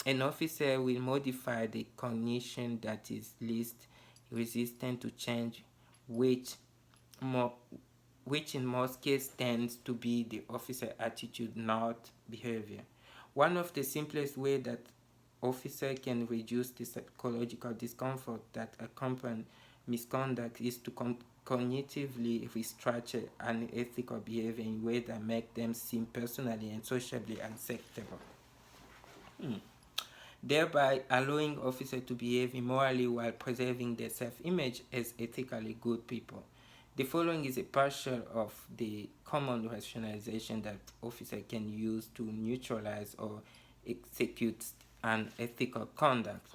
A: an officer will modify the cognition that is least resistant to change, which more which in most cases tends to be the officer attitude, not behavior. One of the simplest ways that officer can reduce the psychological discomfort that accompany misconduct is to cognitively restructure unethical behavior in ways that make them seem personally and socially acceptable, thereby allowing officers to behave immorally while preserving their self-image as ethically good people. The following is a partial of the common rationalization that officers can use to neutralize or execute unethical conduct.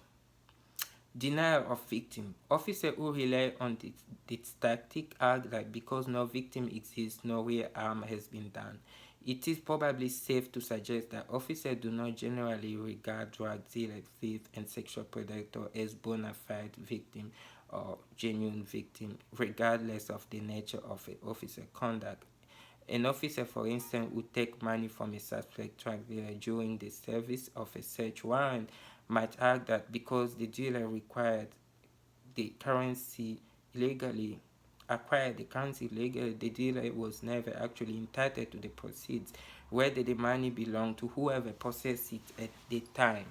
A: Denial of victim. Officers who rely on this tactic argue that because no victim exists, no real harm has been done. It is probably safe to suggest that officers do not generally regard drug dealers, thieves, and sexual predators as bona fide victims or genuine victims, regardless of the nature of an officer's conduct. An officer, for instance, would take money from a suspect drug dealer during the service of a search warrant might argue that because the dealer illegally acquired the currency illegally, the dealer was never actually entitled to the proceeds, whether the money belonged to whoever possessed it at the time.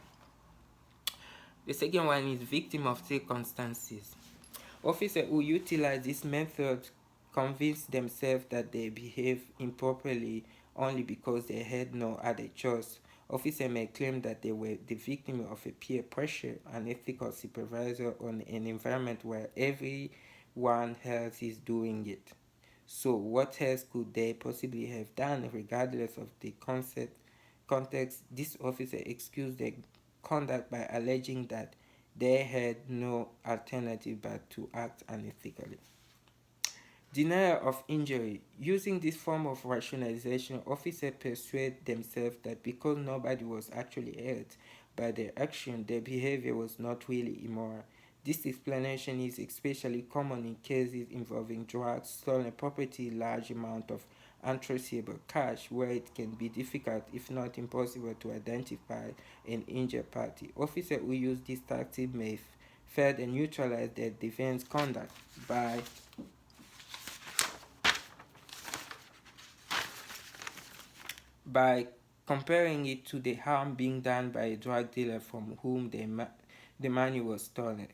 A: The second one is victim of circumstances. Officers who utilize this method convince themselves that they behave improperly only because they had no other choice. Officers may claim that they were the victim of a peer pressure, an ethical supervisor, or an environment where everyone else is doing it. So, what else could they possibly have done, regardless of the context? This officer excused their conduct by alleging that they had no alternative but to act unethically. Denial of injury. Using this form of rationalization, officers persuade themselves that because nobody was actually hurt by their action, their behavior was not really immoral. This explanation is especially common in cases involving drugs, stolen property, large amount of untraceable cash, where it can be difficult, if not impossible, to identify an injured party. Officers who use this tactic may further neutralize their defense conduct by comparing it to the harm being done by a drug dealer from whom the money was stolen.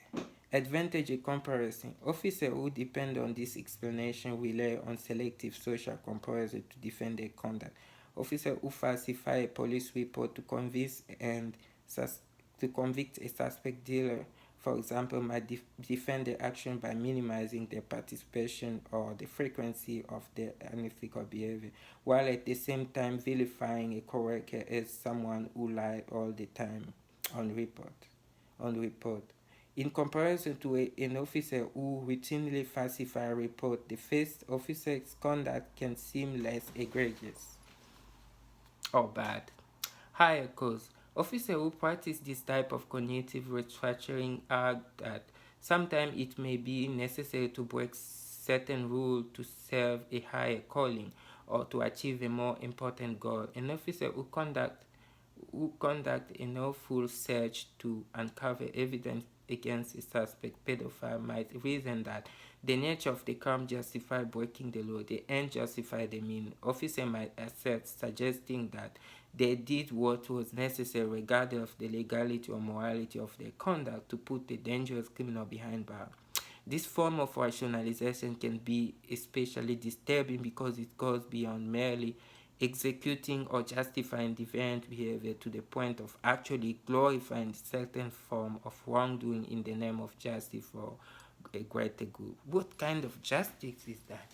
A: Advantage comparison. Officers who depend on this explanation rely on selective social comparison to defend their conduct. Officers who falsify a police report to convict a suspect dealer, for example, might defend their action by minimizing their participation or the frequency of their unethical behavior, while at the same time vilifying a coworker as someone who lied all the time on report. In comparison to an officer who routinely falsifies a report, the first officer's conduct can seem less egregious or bad. Higher cause. Officers who practice this type of cognitive restructuring argue that sometimes it may be necessary to break certain rules to serve a higher calling or to achieve a more important goal. An officer who conduct a no-full search to uncover evidence against a suspect pedophile might reason that the nature of the crime justifies breaking the law, the end justifies the means. Officers might assert, suggesting that they did what was necessary regardless of the legality or morality of their conduct to put the dangerous criminal behind bars. This form of rationalization can be especially disturbing because it goes beyond merely executing or justifying deviant behavior to the point of actually glorifying certain form of wrongdoing in the name of justice for a greater good. What kind of justice is that?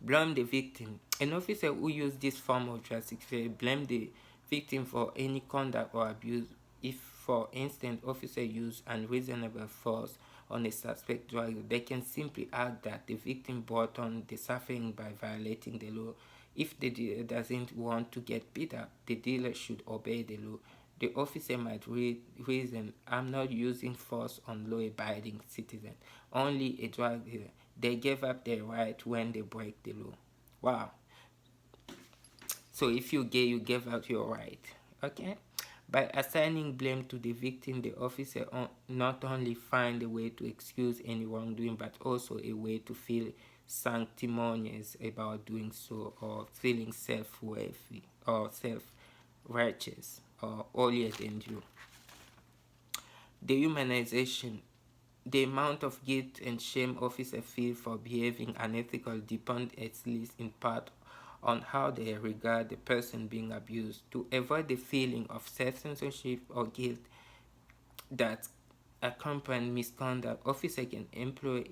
A: Blame the victim. An officer who uses this form of justice will blame the victim for any conduct or abuse. If, for instance, officer use unreasonable force on a suspect driver, they can simply add that the victim brought on the suffering by violating the law. If the dealer doesn't want to get beat up, the dealer should obey the law. The officer might reason, I'm not using force on law-abiding citizens, only a drug dealer. They gave up their right when they break the law. Wow. So if you're gay, you gave out your right. Okay? By assigning blame to the victim, the officer not only find a way to excuse any wrongdoing, but also a way to feel sanctimonious about doing so, or feeling self-worthy or self-righteous or holier than you. Dehumanization. The amount of guilt and shame officers feel for behaving unethical depends at least in part on how they regard the person being abused. To avoid the feeling of self-censorship or guilt that accompany misconduct, officers can employ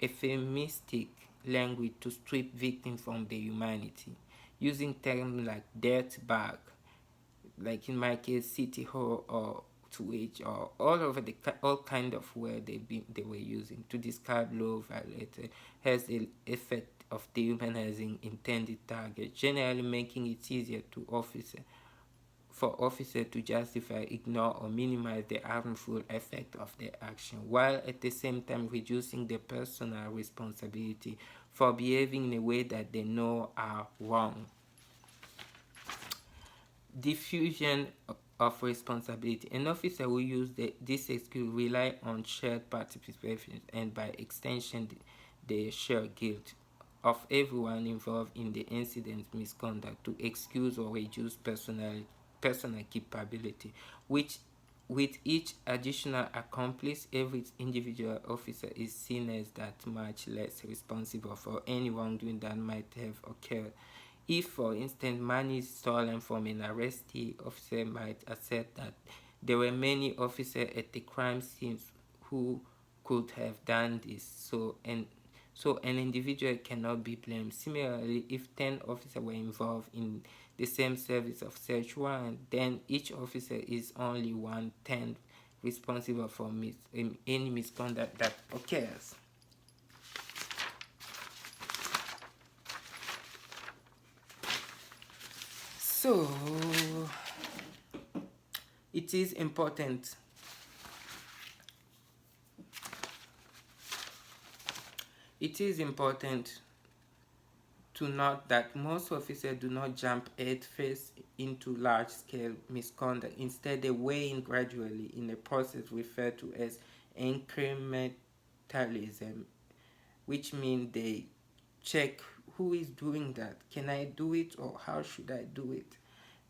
A: euphemistic language to strip victims from their humanity, using terms like dirt bag, like in my case, city hall or twitch, or all over the all kind of word they were using to describe law violator has the effect of dehumanizing intended target, generally making it easier for officer to justify, ignore, or minimize the harmful effect of their action, while at the same time reducing their personal responsibility for behaving in a way that they know are wrong. Diffusion of responsibility. An officer who uses this excuse rely on shared participation and by extension the shared guilt of everyone involved in the incident's misconduct to excuse or reduce personal culpability, which with each additional accomplice, every individual officer is seen as that much less responsible for any wrongdoing that might have occurred. If, for instance, money is stolen from an arrestee, officer might assert that there were many officers at the crime scene who could have done this, so an individual cannot be blamed. Similarly, if 10 officers were involved in the same service of search warrant, then each officer is only 1/10 responsible for any misconduct that occurs. So, it is important to note that most officers do not jump headfirst into large-scale misconduct. Instead, they weigh in gradually in a process referred to as incrementalism, which means they check who is doing that. Can I do it, or how should I do it?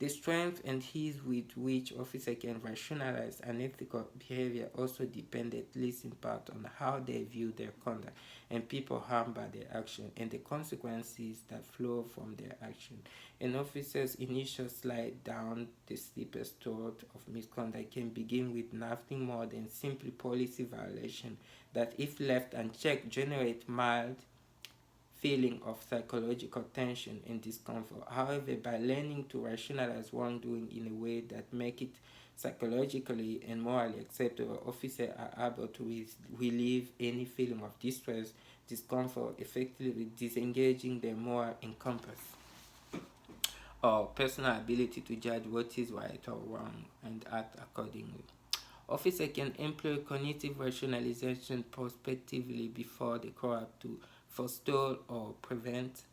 A: The strength and ease with which officers can rationalize unethical behavior also depend at least in part on how they view their conduct and people harmed by their action and the consequences that flow from their action. An officer's initial slide down the steepest road of misconduct can begin with nothing more than simply policy violation that, if left unchecked, generate mild feeling of psychological tension and discomfort. However, by learning to rationalize wrongdoing in a way that make it psychologically and morally acceptable, officers are able to relieve any feeling of distress, discomfort, effectively disengaging their moral compass or personal ability to judge what is right or wrong and act accordingly. Officers can employ cognitive rationalization prospectively before the corrupt to forestall or prevent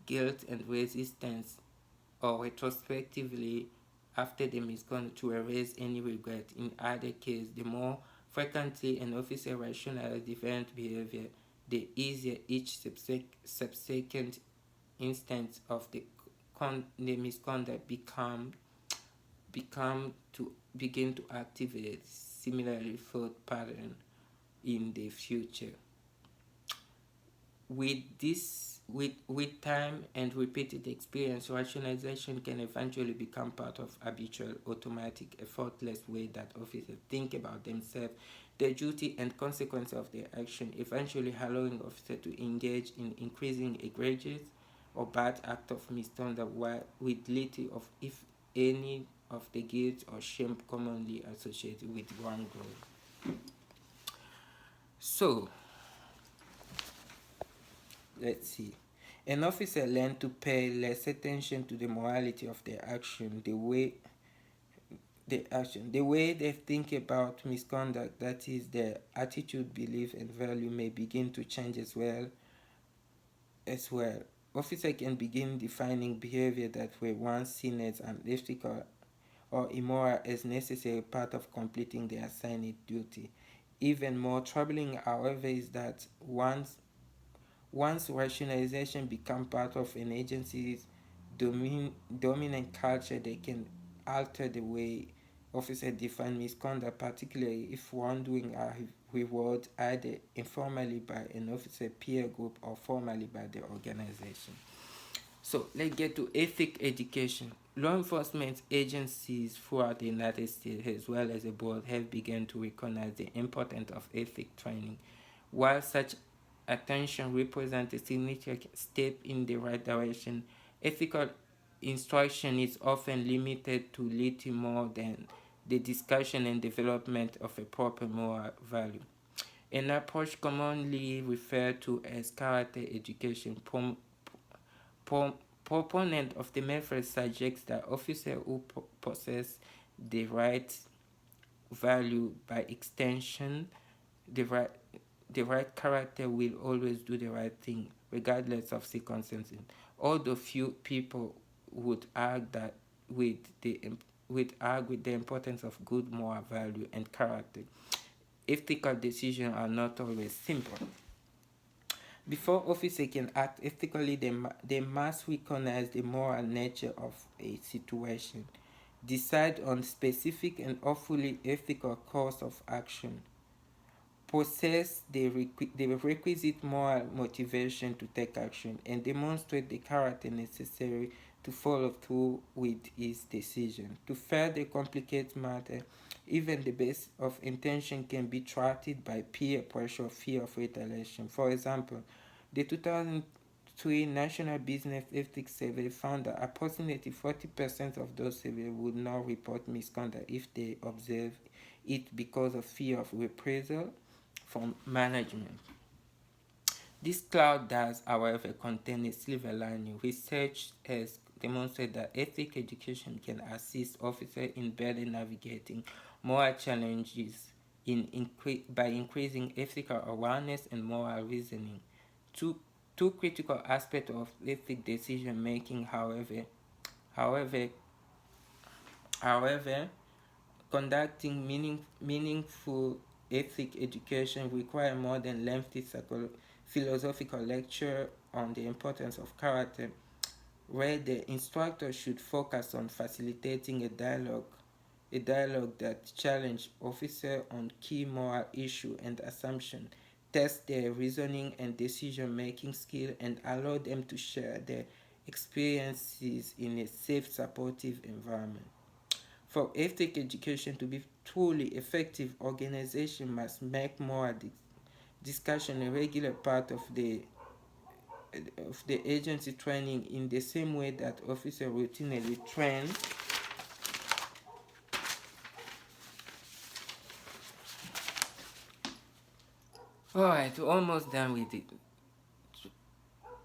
A: guilt and resistance, or retrospectively after the misconduct to erase any regret. In either case, the more frequently an officer rationalizes deviant behavior, the easier each subsequent instance of the misconduct begin to activate similarly thought pattern in the future. With this With time and repeated experience, rationalization can eventually become part of habitual, automatic, effortless way that officers think about themselves, their duty, and consequence of their action, eventually allowing officers to engage in increasing egregious or bad act of misconduct with little of, if any, of the guilt or shame commonly associated with wrongdoing. So, let's see. An officer learn to pay less attention to the morality of their action, the way they think about misconduct, that is, their attitude, belief, and value may begin to change as well. Officer can begin defining behavior that were once seen as unethical or immoral as necessary part of completing their assigned duty. Even more troubling, however, is that once rationalization becomes part of an agency's dominant culture, they can alter the way officers define misconduct, particularly if wrongdoing are rewarded either informally by an officer peer group or formally by the organization. So let's get to ethic education. Law enforcement agencies throughout the United States, as well as abroad, have begun to recognize the importance of ethic training. While such attention represents a significant step in the right direction, ethical instruction is often limited to little more than the discussion and development of a proper moral value. An approach commonly referred to as character education proponent of the method suggests that officers who possess the right value, by extension, the right the right character, will always do the right thing, regardless of circumstances. Although few people would argue that with the with the importance of good moral value and character, ethical decisions are not always simple. Before officers can act ethically, they must recognize the moral nature of a situation, decide on specific and awfully ethical course of action, possess the requisite moral motivation to take action, and demonstrate the character necessary to follow through with his decision. To further complicate matter, even the best of intention can be thwarted by peer pressure or fear of retaliation. For example, the 2003 National Business Ethics Survey found that approximately 40% of those surveyed would not report misconduct if they observe it because of fear of reprisal from management. This cloud does, however, contain a silver lining. Research has demonstrated that ethics education can assist officers in better navigating moral challenges by increasing ethical awareness and moral reasoning. Two, two critical aspects of ethic decision making, however, however, conducting meaningful ethic education require more than lengthy philosophical lecture on the importance of character, where the instructor should focus on facilitating a dialogue that challenge officers on key moral issue and assumption, test their reasoning and decision making skill, and allow them to share their experiences in a safe, supportive environment. For ethic education to be truly effective, organization must make moral discussion a regular part of the agency training, in the same way that officers routinely train Alright, we're almost done with it.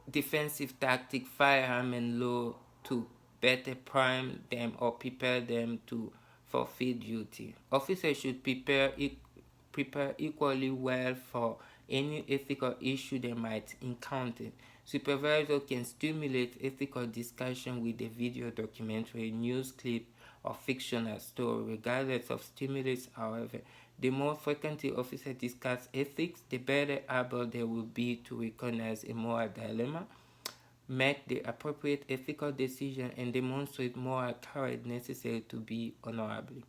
A: Defensive tactic, firearm and law to better prime them or prepare them to fulfill duty. Officers should prepare equally well for any ethical issue they might encounter. Supervisor can stimulate ethical discussion with a video documentary, news clip, or fictional story. Regardless of stimulus, however, the more frequently officers discuss ethics, the better able they will be to recognize a moral dilemma, make the appropriate ethical decision, and demonstrate moral courage necessary to be honorable.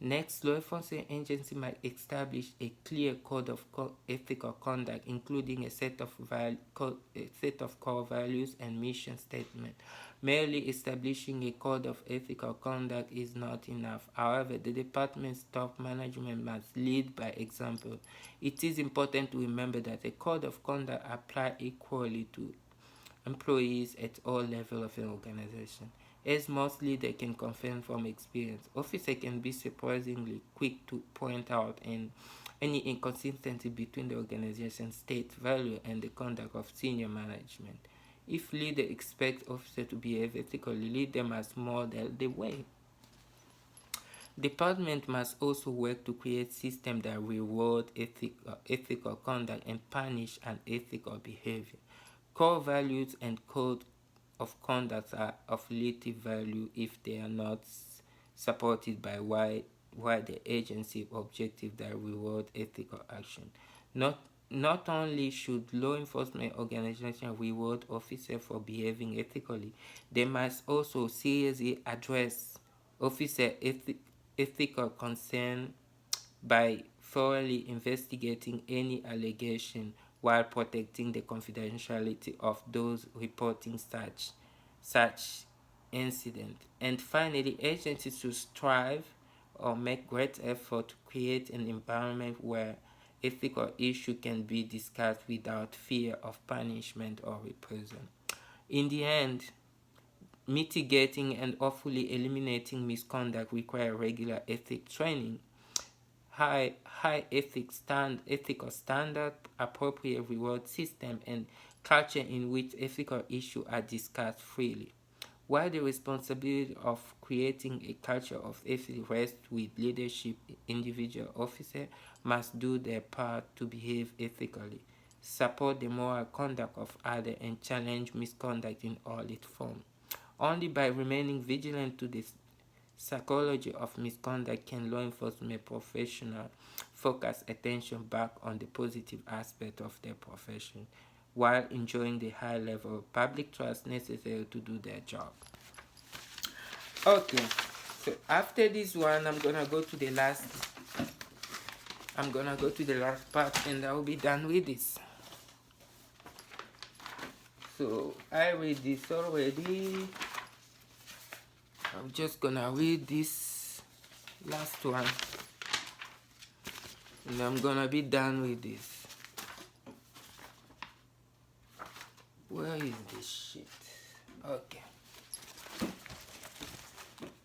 A: Next, law enforcement agency might establish a clear code of ethical conduct, including a set of core values and mission statement. Merely establishing a code of ethical conduct is not enough. However, the department's top management must lead by example. It is important to remember that a code of conduct applies equally to employees at all levels of an organization. As most leaders can confirm from experience, officers can be surprisingly quick to point out any inconsistency between the organization's state value and the conduct of senior management. If leaders expect officers to behave ethically, leaders must model the way. Department must also work to create systems that reward ethical conduct and punish unethical behavior. Core values and code of conduct are of little value if they are not supported by wider agency objectives that reward ethical action. Not only should law enforcement organizations reward officers for behaving ethically, they must also seriously address officer ethical concern by thoroughly investigating any allegation while protecting the confidentiality of those reporting such incident. And finally, agencies should strive or make great effort to create an environment where ethical issues can be discussed without fear of punishment or reprisal. In the end, mitigating and hopefully eliminating misconduct require regular ethics training, high ethical standard, appropriate reward system, and culture in which ethical issues are discussed freely. While the responsibility of creating a culture of ethics rests with leadership, individual officers must do their part to behave ethically, support the moral conduct of others, and challenge misconduct in all its forms. Only by remaining vigilant to the psychology of misconduct can law enforcement professionals focus attention back on the positive aspect of their profession while enjoying the high level of public trust necessary to do their job. Okay, so after this one, I'm gonna go to the last part and I will be done with this. So I read this already. I'm just gonna read this last one and I'm gonna be done with this. Where is this shit? Okay.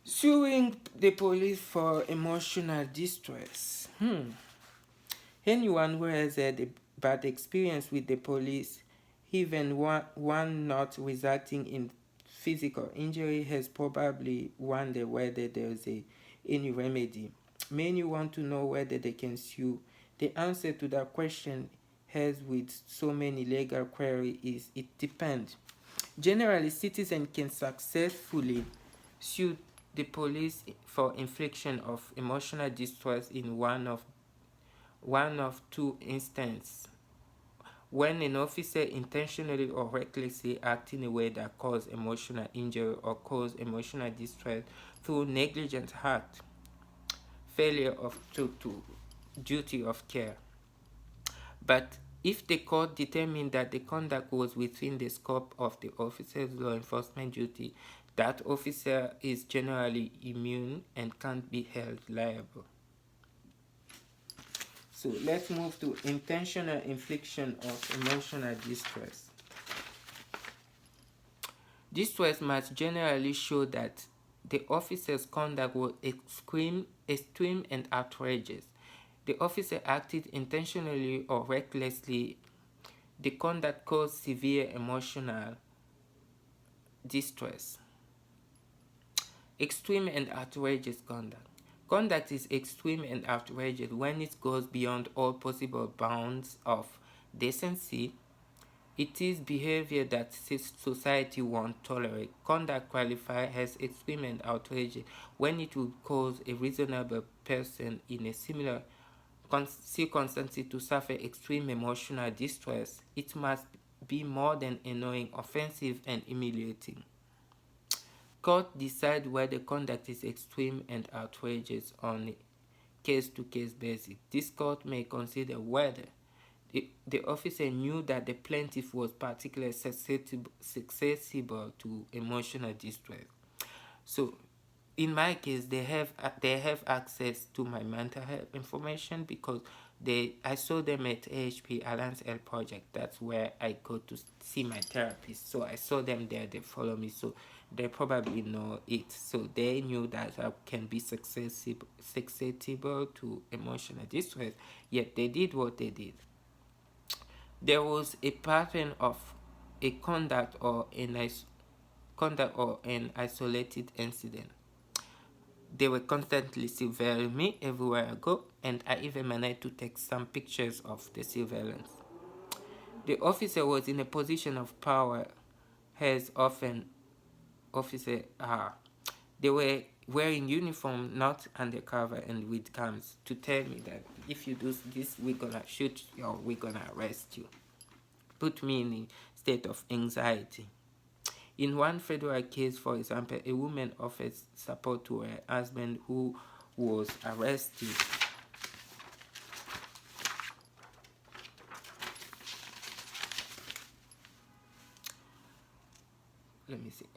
A: Suing the police for emotional distress. Anyone who has had a bad experience with the police, even one not resulting in physical injury, has probably wondered whether there is any remedy. Many want to know whether they can sue. The answer to that question, as with so many legal queries, is it depends. Generally, citizens can successfully sue the police for infliction of emotional distress in one of two instances: when an officer intentionally or recklessly acts in a way that causes emotional injury or causes emotional distress through negligent act, failure of to duty of care. But if the court determined that the conduct was within the scope of the officer's law enforcement duty, that officer is generally immune and can't be held liable. So let's move to intentional infliction of emotional distress. Distress must generally show that the officer's conduct was extreme and outrageous. The officer acted intentionally or recklessly. The conduct caused severe emotional distress. Extreme and outrageous conduct. Conduct is extreme and outrageous when it goes beyond all possible bounds of decency. It is behavior that society won't tolerate. Conduct qualifies as extreme and outrageous when it would cause a reasonable person in a similar circumstance to suffer extreme emotional distress. It must be more than annoying, offensive, and humiliating. Court decide whether conduct is extreme and outrageous on case-to-case basis. This court may consider whether the officer knew that the plaintiff was particularly susceptible to emotional distress. So in my case, they have access to my mental health information because I saw them at AHP Alliance Health Project. That's where I go to see my therapist. So I saw them there. They follow me. So they probably know it. So they knew that I can be susceptible to emotional distress. Yet they did what they did. There was a pattern of a conduct or an isolated incident. They were constantly surveilling me everywhere I go, and I even managed to take some pictures of the surveillance. The officer was in a position of power, as often officers are. They were wearing uniform, not undercover, and with guns to tell me that if you do this, we're gonna shoot you or we're gonna arrest you. Put me in a state of anxiety. In one federal case, for example, a woman offered support to her husband who was arrested.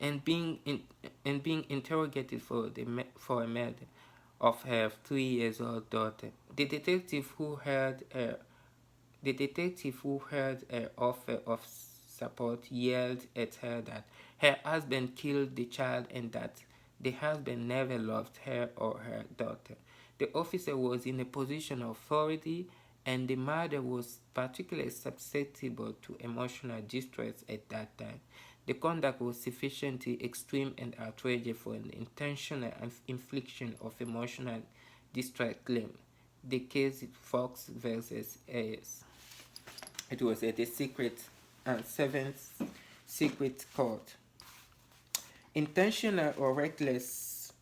A: And being interrogated for a murder of her 3-year-old daughter. The detective who heard her offer of support yelled at her that her husband killed the child and that the husband never loved her or her daughter. The officer was in a position of authority, and the mother was particularly susceptible to emotional distress at that time. The conduct was sufficiently extreme and outrageous for an intentional infliction of emotional distress claim. The case Fox versus AS. It was at the Seventh Circuit Court. Intentional or reckless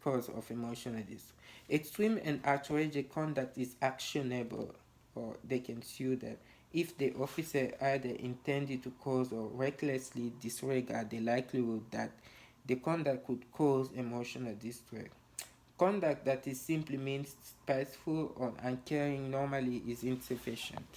A: cause of emotional distress. Extreme and outrageous conduct is actionable, or they can sue them if the officer either intended to cause or recklessly disregard the likelihood that the conduct could cause emotional distress. Conduct that is simply means spiteful or uncaring normally is insufficient.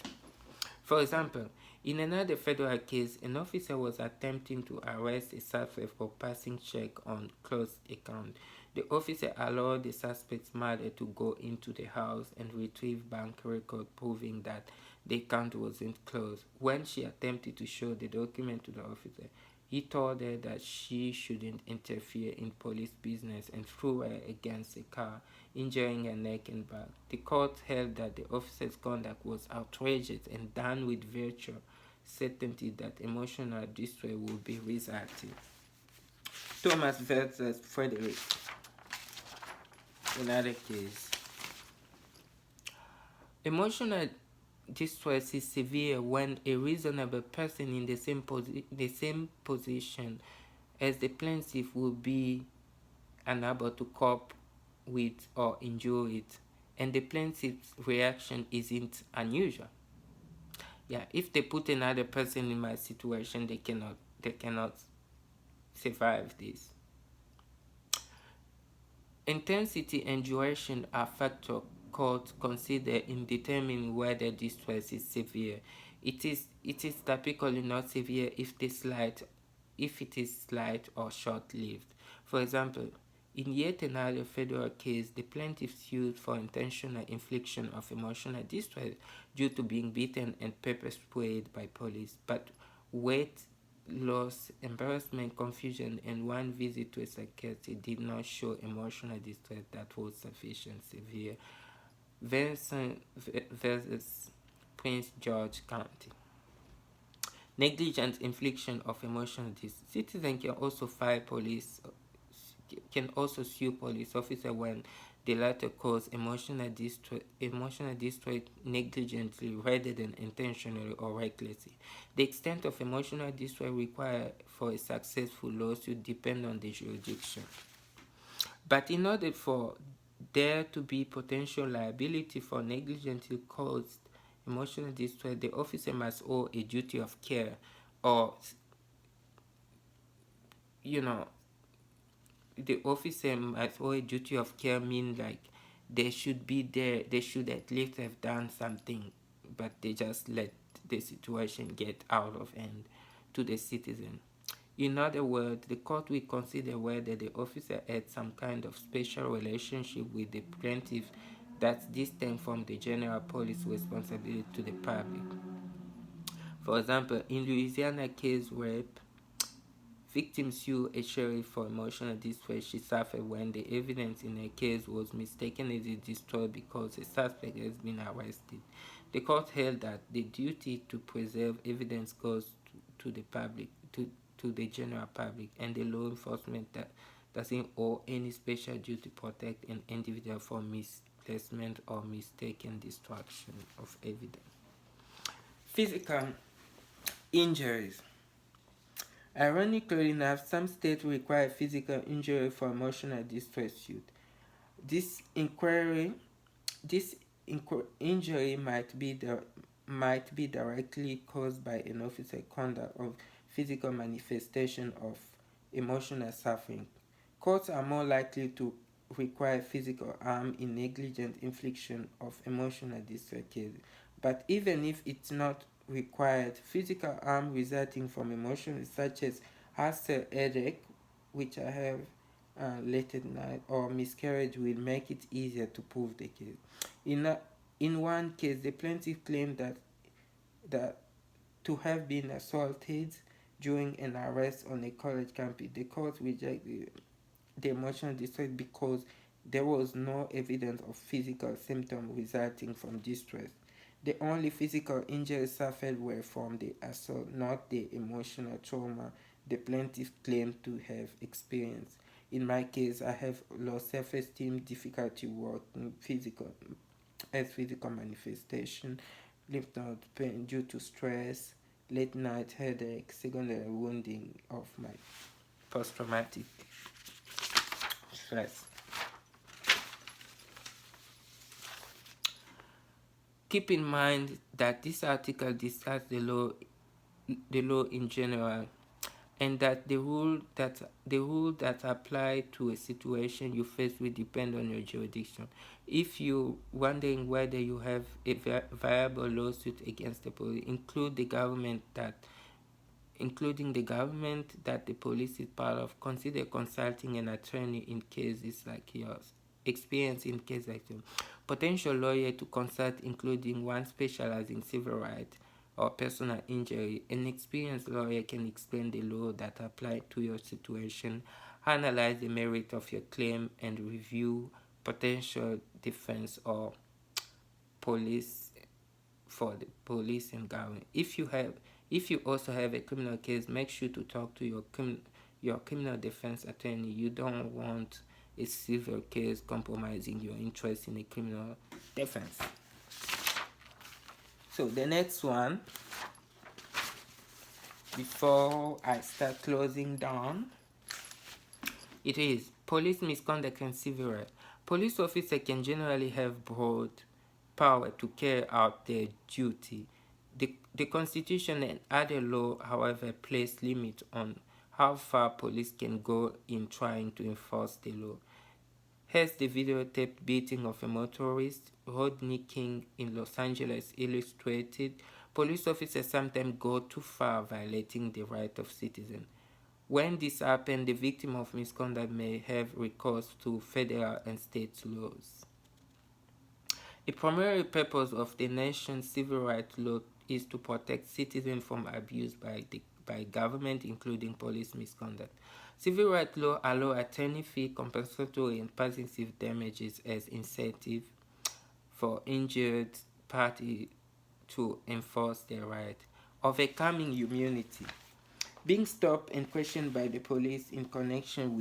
A: For example, in another federal case, an officer was attempting to arrest a suspect for passing check on closed account. The officer allowed the suspect's mother to go into the house and retrieve bank record proving that the account wasn't closed. When she attempted to show the document to the officer, he told her that she shouldn't interfere in police business and threw her against a car, injuring her neck and back. The court held that the officer's conduct was outrageous and done with virtual certainty that emotional distress would be resulting. Thomas versus Frederick. Another case. Emotional distress is severe when a reasonable person in the same position as the plaintiff will be unable to cope with or endure it, and the plaintiff's reaction isn't unusual. If they put another person in my situation, they cannot survive this. Intensity and duration are factors courts consider in determining whether distress is severe. It is typically not severe if it is slight or short-lived. For example, in yet another federal case, the plaintiff sued for intentional infliction of emotional distress due to being beaten and pepper sprayed by police, but weight loss, embarrassment, confusion, and one visit to a psychiatrist did not show emotional distress that was sufficient severe. Vincent versus Prince George County. Negligent infliction of emotional distress. Citizens can also sue police officer when the latter cause emotional distress negligently rather than intentionally or recklessly. The extent of emotional distress required for a successful lawsuit depends on the jurisdiction. But in order for there to be potential liability for negligently caused emotional distress, the officer must owe a duty of care or the officer might owe a duty of care mean like they should be there, they should at least have done something, but they just let the situation get out of hand to the citizen. In other words, the court will consider whether the officer had some kind of special relationship with the plaintiff that's distinct from the general police responsibility to the public. For example, in Louisiana case rape, victims sue a sheriff for emotional distress she suffered when the evidence in her case was mistakenly destroyed because a suspect has been arrested. The court held that the duty to preserve evidence goes to the public, to the general public, and the law enforcement that doesn't owe any special duty to protect an individual from misplacement or mistaken destruction of evidence. Physical injuries. Ironically enough, some states require physical injury for emotional distress suit. This inquiry, this injury might be directly caused by an officer's conduct of physical manifestation of emotional suffering. Courts are more likely to require physical harm in negligent infliction of emotional distress cases. But even if it's not required, physical harm resulting from emotions such as hassle, headache, which I have late at night, or miscarriage will make it easier to prove the case. In, a, in one case, the plaintiff claimed that to have been assaulted during an arrest on a college campus. The court rejected the emotional distress because there was no evidence of physical symptoms resulting from distress. The only physical injuries suffered were from the assault, not the emotional trauma the plaintiff claimed to have experienced. In my case, I have low self-esteem, difficulty working, physical manifestation, lymph node pain due to stress, late night headache, secondary wounding of my post-traumatic stress. Keep in mind that this article discusses the law in general, and that the rule that apply to a situation you face will depend on your jurisdiction. If you're wondering whether you have a viable lawsuit against the police, including the government that the police is part of, consider consulting an attorney in cases like yours. Experience in cases like yours. Potential lawyer to consult, including one specializing in civil rights or personal injury. An experienced lawyer can explain the law that apply to your situation, analyze the merit of your claim, and review potential defense or police for the police and government. If you also have a criminal case, make sure to talk to your criminal defense attorney. You don't want a civil case compromising your interest in a criminal defense. So the next one, before I start closing down, it is police misconduct and civil rights. Police officers can generally have broad power to carry out their duty. The Constitution and other law, however, place limits on how far police can go in trying to enforce the law. Has the videotape beating of a motorist, Rodney King in Los Angeles, illustrated? Police officers sometimes go too far, violating the right of citizens. When this happens, the victim of misconduct may have recourse to federal and state laws. A primary purpose of the nation's civil rights law is to protect citizens from abuse by government, including police misconduct. Civil rights law allow attorney fee, compensatory, and punitive damages as incentive for injured party to enforce their right. Overcoming immunity. Being stopped and questioned by the police in connection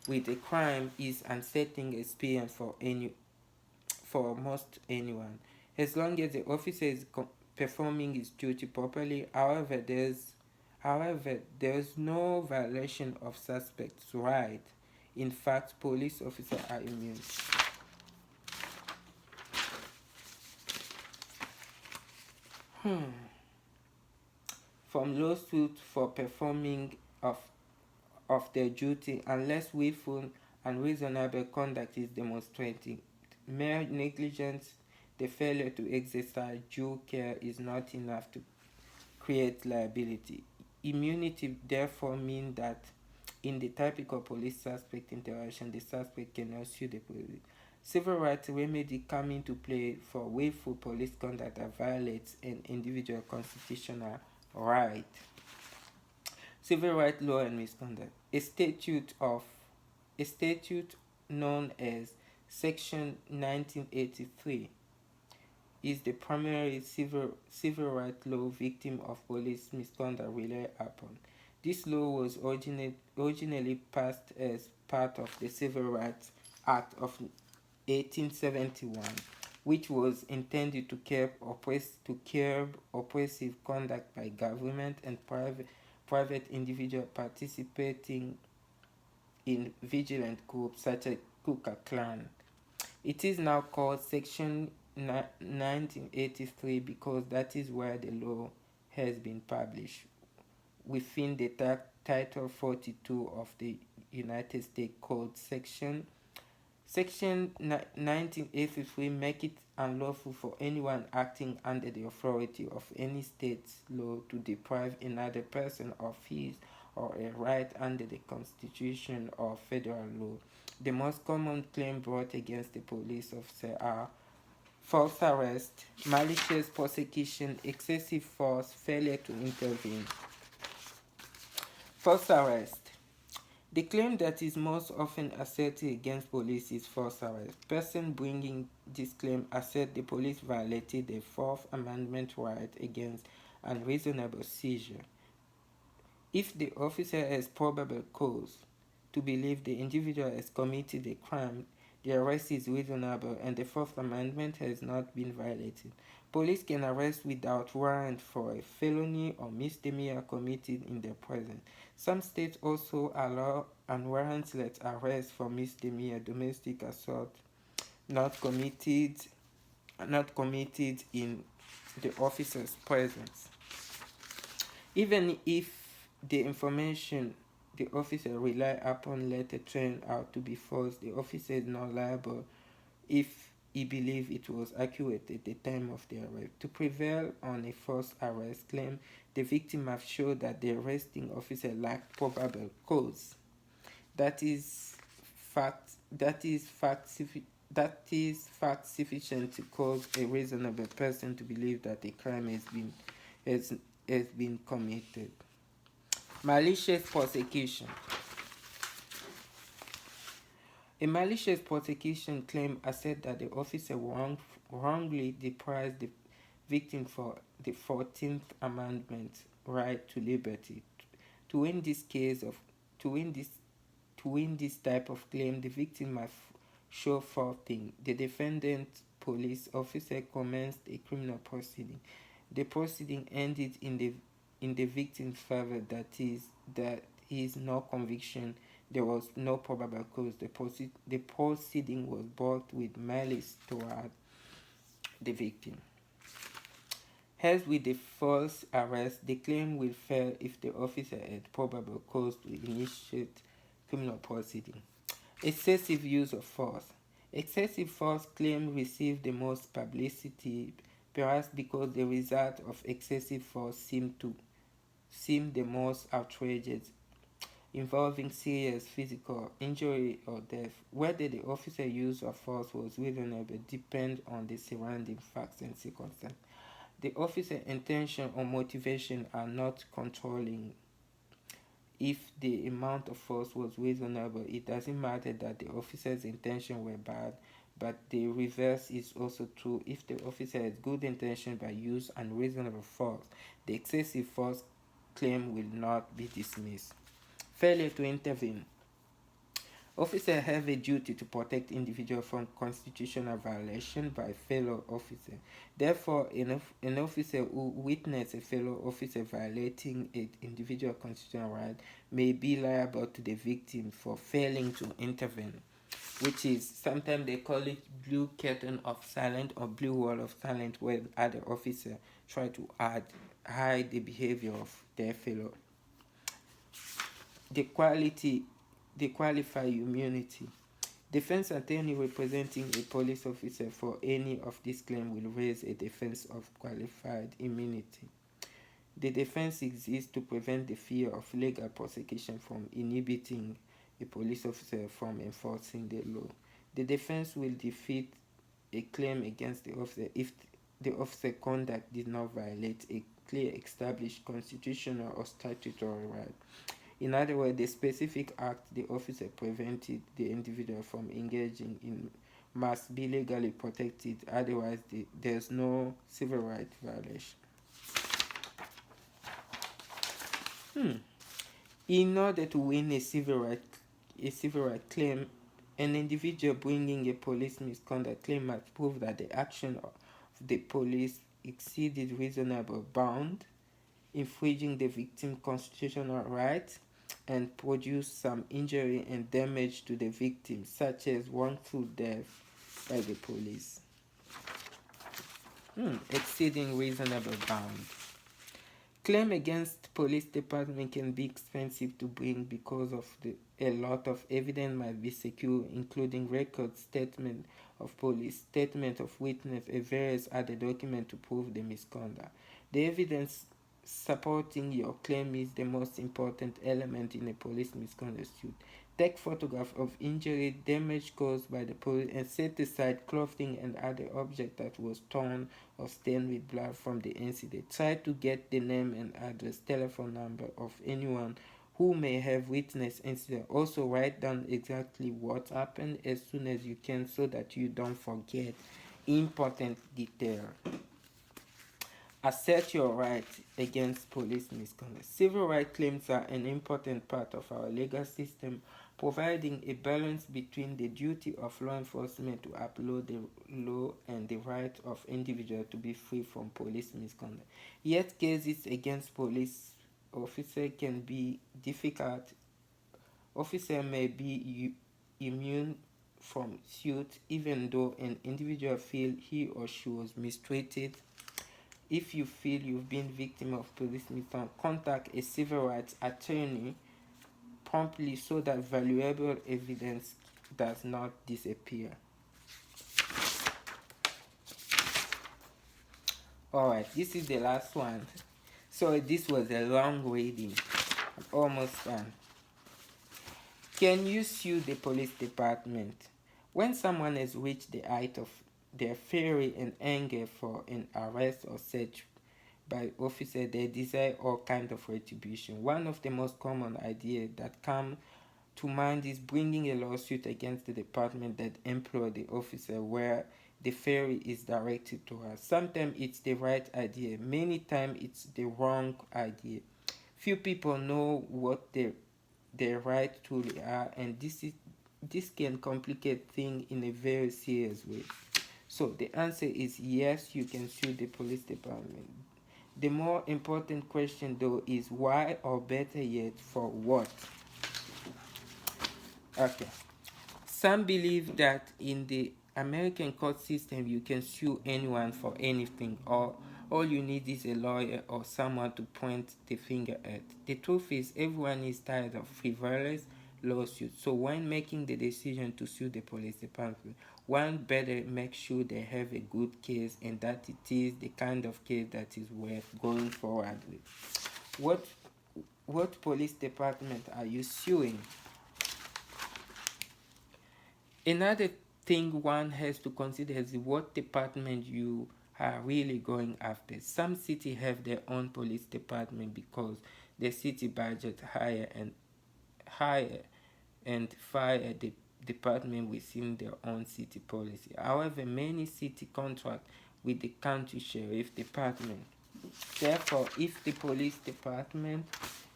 A: with a crime is unsettling experience for most anyone. As long as the officer is performing his duty properly, however, there is no violation of suspect's right. In fact, police officers are immune. From lawsuit for performing of of their duty unless willful and reasonable conduct is demonstrated. Mere negligence, the failure to exercise due care, is not enough to create liability. Immunity therefore means that in the typical police suspect interaction, the suspect cannot sue the police. Civil rights remedy come into play for willful police conduct that violates an individual constitutional right. Civil rights law and misconduct. A statute known as Section 1983 is the primary civil rights law victim of police misconduct rely upon. This law was originally passed as part of the Civil Rights Act of 1871, which was intended to curb oppressive conduct by government and private individuals participating in vigilant groups such as Ku Klux Klan. It is now called Section 1983 because that is where the law has been published within the Title 42 of the United States Code. Section 1983 make it unlawful for anyone acting under the authority of any state's law to deprive another person of his or a right under the Constitution or federal law. The most common claim brought against the police officer are false arrest, malicious prosecution, excessive force, failure to intervene. False arrest. The claim that is most often asserted against police is false arrest. Person bringing this claim assert the police violated the Fourth Amendment right against unreasonable seizure. If the officer has probable cause to believe the individual has committed a crime, the arrest is reasonable and the Fourth Amendment has not been violated. Police can arrest without warrant for a felony or misdemeanor committed in their presence. Some states also allow unwarranted arrest for misdemeanor domestic assault not committed in the officer's presence. Even if the information the officer rely upon later turned out to be false, the officer is not liable if he believes it was accurate at the time of the arrest. To prevail on a false arrest claim, the victim must show that the arresting officer lacked probable cause. That is fact sufficient to cause a reasonable person to believe that a crime has been committed. Malicious prosecution. A malicious prosecution claim asserts that the officer wrongly deprived the victim for the 14th Amendment right to liberty. To win this type of claim, the victim must show four things. The defendant police officer commenced a criminal proceeding. The proceeding ended in the victim's favor, that is no conviction. There was no probable cause. The proceeding was brought with malice toward the victim. As with the false arrest, the claim will fail if the officer had probable cause to initiate criminal proceeding. Excessive use of force. Excessive force claim receive the most publicity, perhaps because the result of excessive force seem the most outrageous, involving serious physical injury or death. Whether the officer's use of force was reasonable depends on the surrounding facts and circumstances. The officer's intention or motivation are not controlling. If the amount of force was reasonable, it doesn't matter that the officer's intention were bad, but the reverse is also true. If the officer has good intention but use unreasonable force, the excessive force claim will not be dismissed. Failure to intervene. Officers have a duty to protect individuals from constitutional violation by fellow officers. Therefore, an officer who witnesses a fellow officer violating an individual constitutional right may be liable to the victim for failing to intervene, which is sometimes they call it blue curtain of silence or blue wall of silence, where other officers try to hide the behavior of their fellow the qualified immunity. Defense attorney representing a police officer for any of these claims will raise a defense of qualified immunity. The defense exists to prevent the fear of legal prosecution from inhibiting a police officer from enforcing the law. The defense will defeat a claim against the officer if the officer conduct did not violate a clear established constitutional or statutory right. In other words, the specific act the officer prevented the individual from engaging in must be legally protected, otherwise there's no civil rights violation. In order to win a civil right claim, an individual bringing a police misconduct claim must prove that the action of the police exceeded reasonable bound, infringing the victim's constitutional rights, and produce some injury and damage to the victim, such as wrongful death by the police. Exceeding reasonable bound. Claim against police department can be expensive to bring because of a lot of evidence must be secured, including records, statement of police, statement of witness, and various other documents to prove the misconduct. The evidence supporting your claim is the most important element in a police misconduct suit. Take photographs of injury, damage caused by the police, and set aside clothing and other objects that was torn or stained with blood from the incident. Try to get the name and address, telephone number of anyone who may have witnessed incident. Also write down exactly what happened as soon as you can so that you don't forget important detail. Assert your rights against police misconduct. Civil rights claims are an important part of our legal system, providing a balance between the duty of law enforcement to uphold the law and the right of individuals to be free from police misconduct. Yet cases against police officers can be difficult. Officer may be immune from suit even though an individual feels he or she was mistreated. If you feel you've been victim of police misconduct, contact a civil rights attorney promptly so that valuable evidence does not disappear. Alright, this is the last one. So this was a long reading. I'm almost done. Can you sue the police department? When someone has reached the height of their fury and anger for an arrest or search by officer, they desire all kinds of retribution. One of the most common ideas that come to mind is bringing a lawsuit against the department that employed the officer where the fury is directed to us. Sometimes it's the right idea, many times it's the wrong idea. Few people know what their rights truly are, and this can complicate things in a very serious way. So the answer is yes, you can sue the police department. The more important question though is why, or better yet, for what? Okay. Some believe that in the American court system you can sue anyone for anything, or all you need is a lawyer or someone to point the finger at. The truth is everyone is tired of frivolous lawsuits. So when making the decision to sue the police department, one better make sure they have a good case and that it is the kind of case that is worth going forward with. What police department are you suing? Another thing one has to consider is what department you are really going after. Some cities have their own police department because the city budget higher and fire the department within their own city policy. However, many cities contract with the county sheriff department. Therefore, if the police department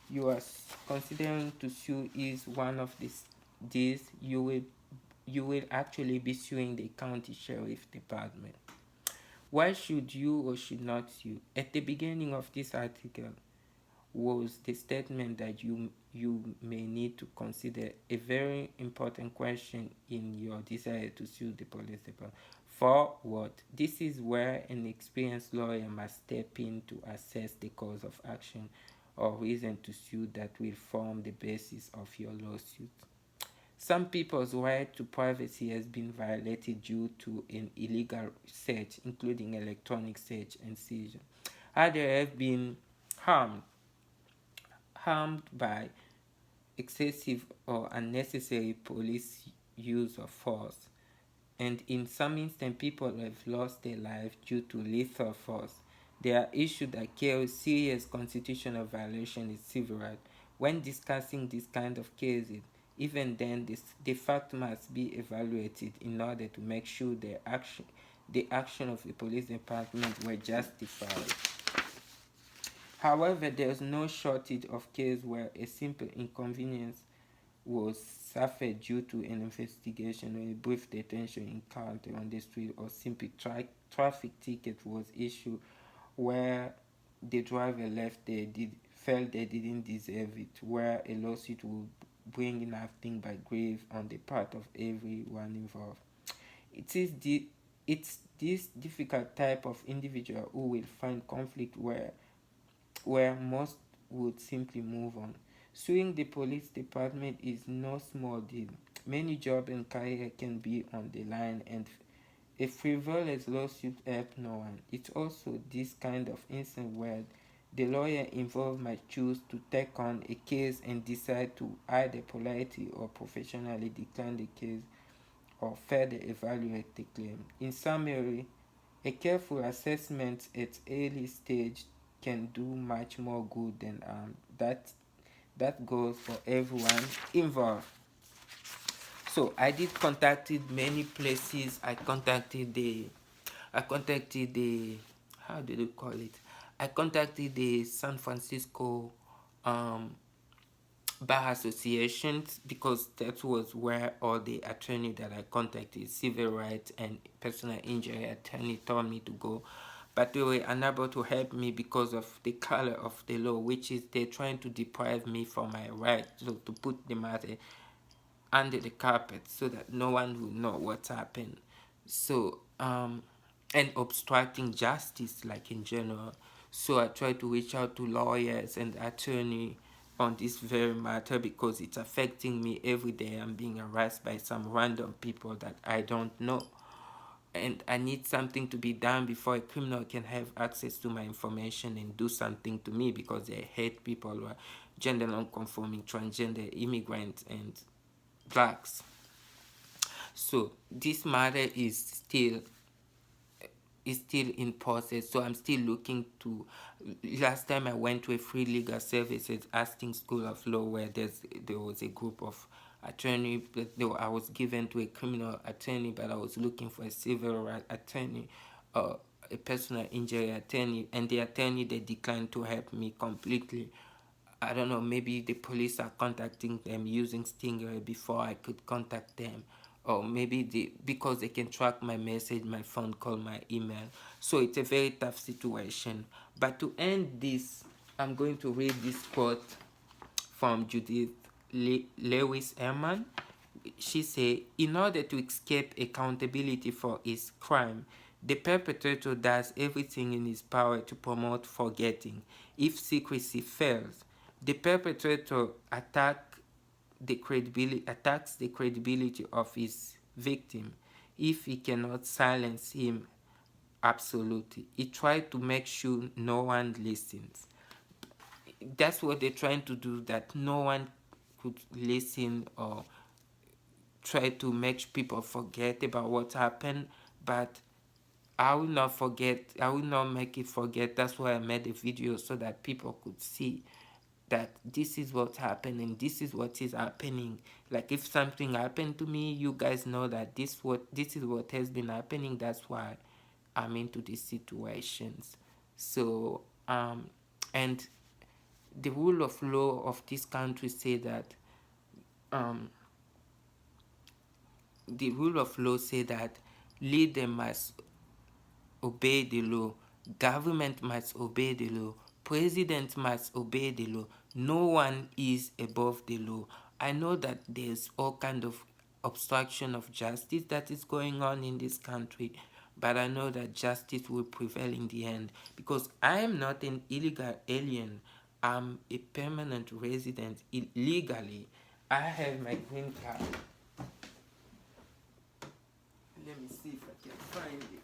A: you are considering to sue is one of these, you will actually be suing the county sheriff department. Why should you or should not sue? At the beginning of this article was the statement that you may need to consider a very important question in your desire to sue the police department. For what? This is where an experienced lawyer must step in to assess the cause of action or reason to sue that will form the basis of your lawsuit. Some people's right to privacy has been violated due to an illegal search, including electronic search and seizure. Others have been harmed harmed by excessive or unnecessary police use of force, and in some instances, people have lost their lives due to lethal force. There are issues that carry serious constitutional violation in civil rights. When discussing this kind of cases, even then, the fact must be evaluated in order to make sure the action of the police department were justified. However, there is no shortage of cases where a simple inconvenience was suffered due to an investigation or a brief detention encounter on the street, or simply traffic ticket was issued where the driver felt they didn't deserve it, where a lawsuit would bring nothing but grief on the part of everyone involved. It is it's this difficult type of individual who will find conflict where most would simply move on. Suing the police department is no small deal. Many jobs and career can be on the line, and a frivolous lawsuit helps no one. It's also this kind of instance where the lawyer involved might choose to take on a case and decide to either politely or professionally decline the case or further evaluate the claim. In summary, a careful assessment at early stage can do much more good than that goes for everyone involved. So I did contacted many places. I contacted the how do they call it? I contacted the San Francisco um, bar associations, because that was where all the attorney that I contacted, civil rights and personal injury attorney, told me to go. But they were unable to help me because of the color of the law, which is they're trying to deprive me from my right, so to put the matter under the carpet so that no one will know what's happened. So and obstructing justice, like in general. So I try to reach out to lawyers and attorney on this very matter, because it's affecting me every day. I'm being harassed by some random people that I don't know, and I need something to be done before a criminal can have access to my information and do something to me, because they hate people who are gender non-conforming, transgender, immigrants, and blacks. So this matter is still in process, so I'm still looking to. Last time I went to a free legal services Hastings School of Law, where there was a group of attorney, but I was given to a criminal attorney, but I was looking for a civil right attorney, a personal injury attorney, and the attorney, they declined to help me completely. I don't know, maybe the police are contacting them using Stingray before I could contact them. Or maybe because they can track my message, my phone call, my email. So it's a very tough situation. But to end this, I'm going to read this quote from Judith Lewis Herman. She said, in order to escape accountability for his crime, the perpetrator does everything in his power to promote forgetting. If secrecy fails, the perpetrator attacks the credibility of his victim. If he cannot silence him absolutely, he tries to make sure no one listens. That's what they're trying to do, that no one could listen, or try to make people forget about what happened. But I will not forget. I will not make it forget. That's why I made a video, so that people could see that this is what's happening, this is what is happening. Like, if something happened to me, you guys know that this is what has been happening. That's why I'm into these situations. So and the rule of law of this country say that um the rule of law say that leader must obey the law, government must obey the law, president must obey the law. No one is above the law. I know that there's all kind of obstruction of justice that is going on in this country, but I know that justice will prevail in the end, because I am not an illegal alien. I'm a permanent resident illegally. I have my green card. Let me see if I can find it.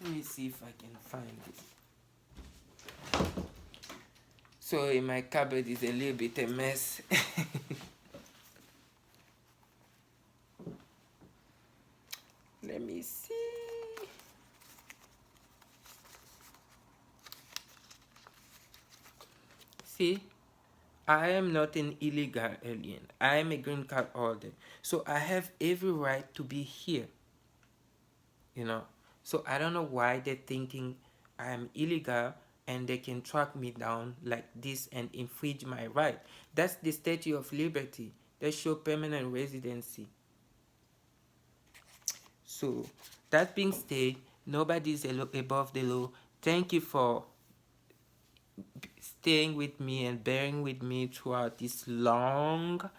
A: Let me see if I can find it. So in my cupboard is a little bit a mess. Let me see. See, I am not an illegal alien. I am a green card holder. So I have every right to be here. You know. So I don't know why they're thinking I am illegal and they can track me down like this and infringe my right. That's the Statue of Liberty. They show permanent residency. So that being said, nobody is above the law. Thank you for staying with me and bearing with me throughout these long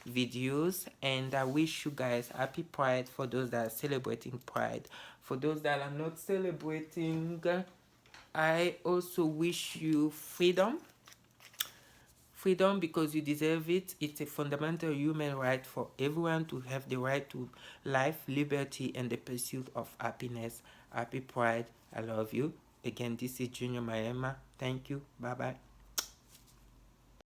A: videos, and I wish you guys happy Pride for those that are celebrating Pride. For those that are not celebrating, I also wish you freedom. Freedom, because you deserve it. It's a fundamental human right for everyone to have the right to life, liberty, and the pursuit of happiness. Happy Pride. I love you. Again, this is Junior Mayema. Thank you. Bye-bye.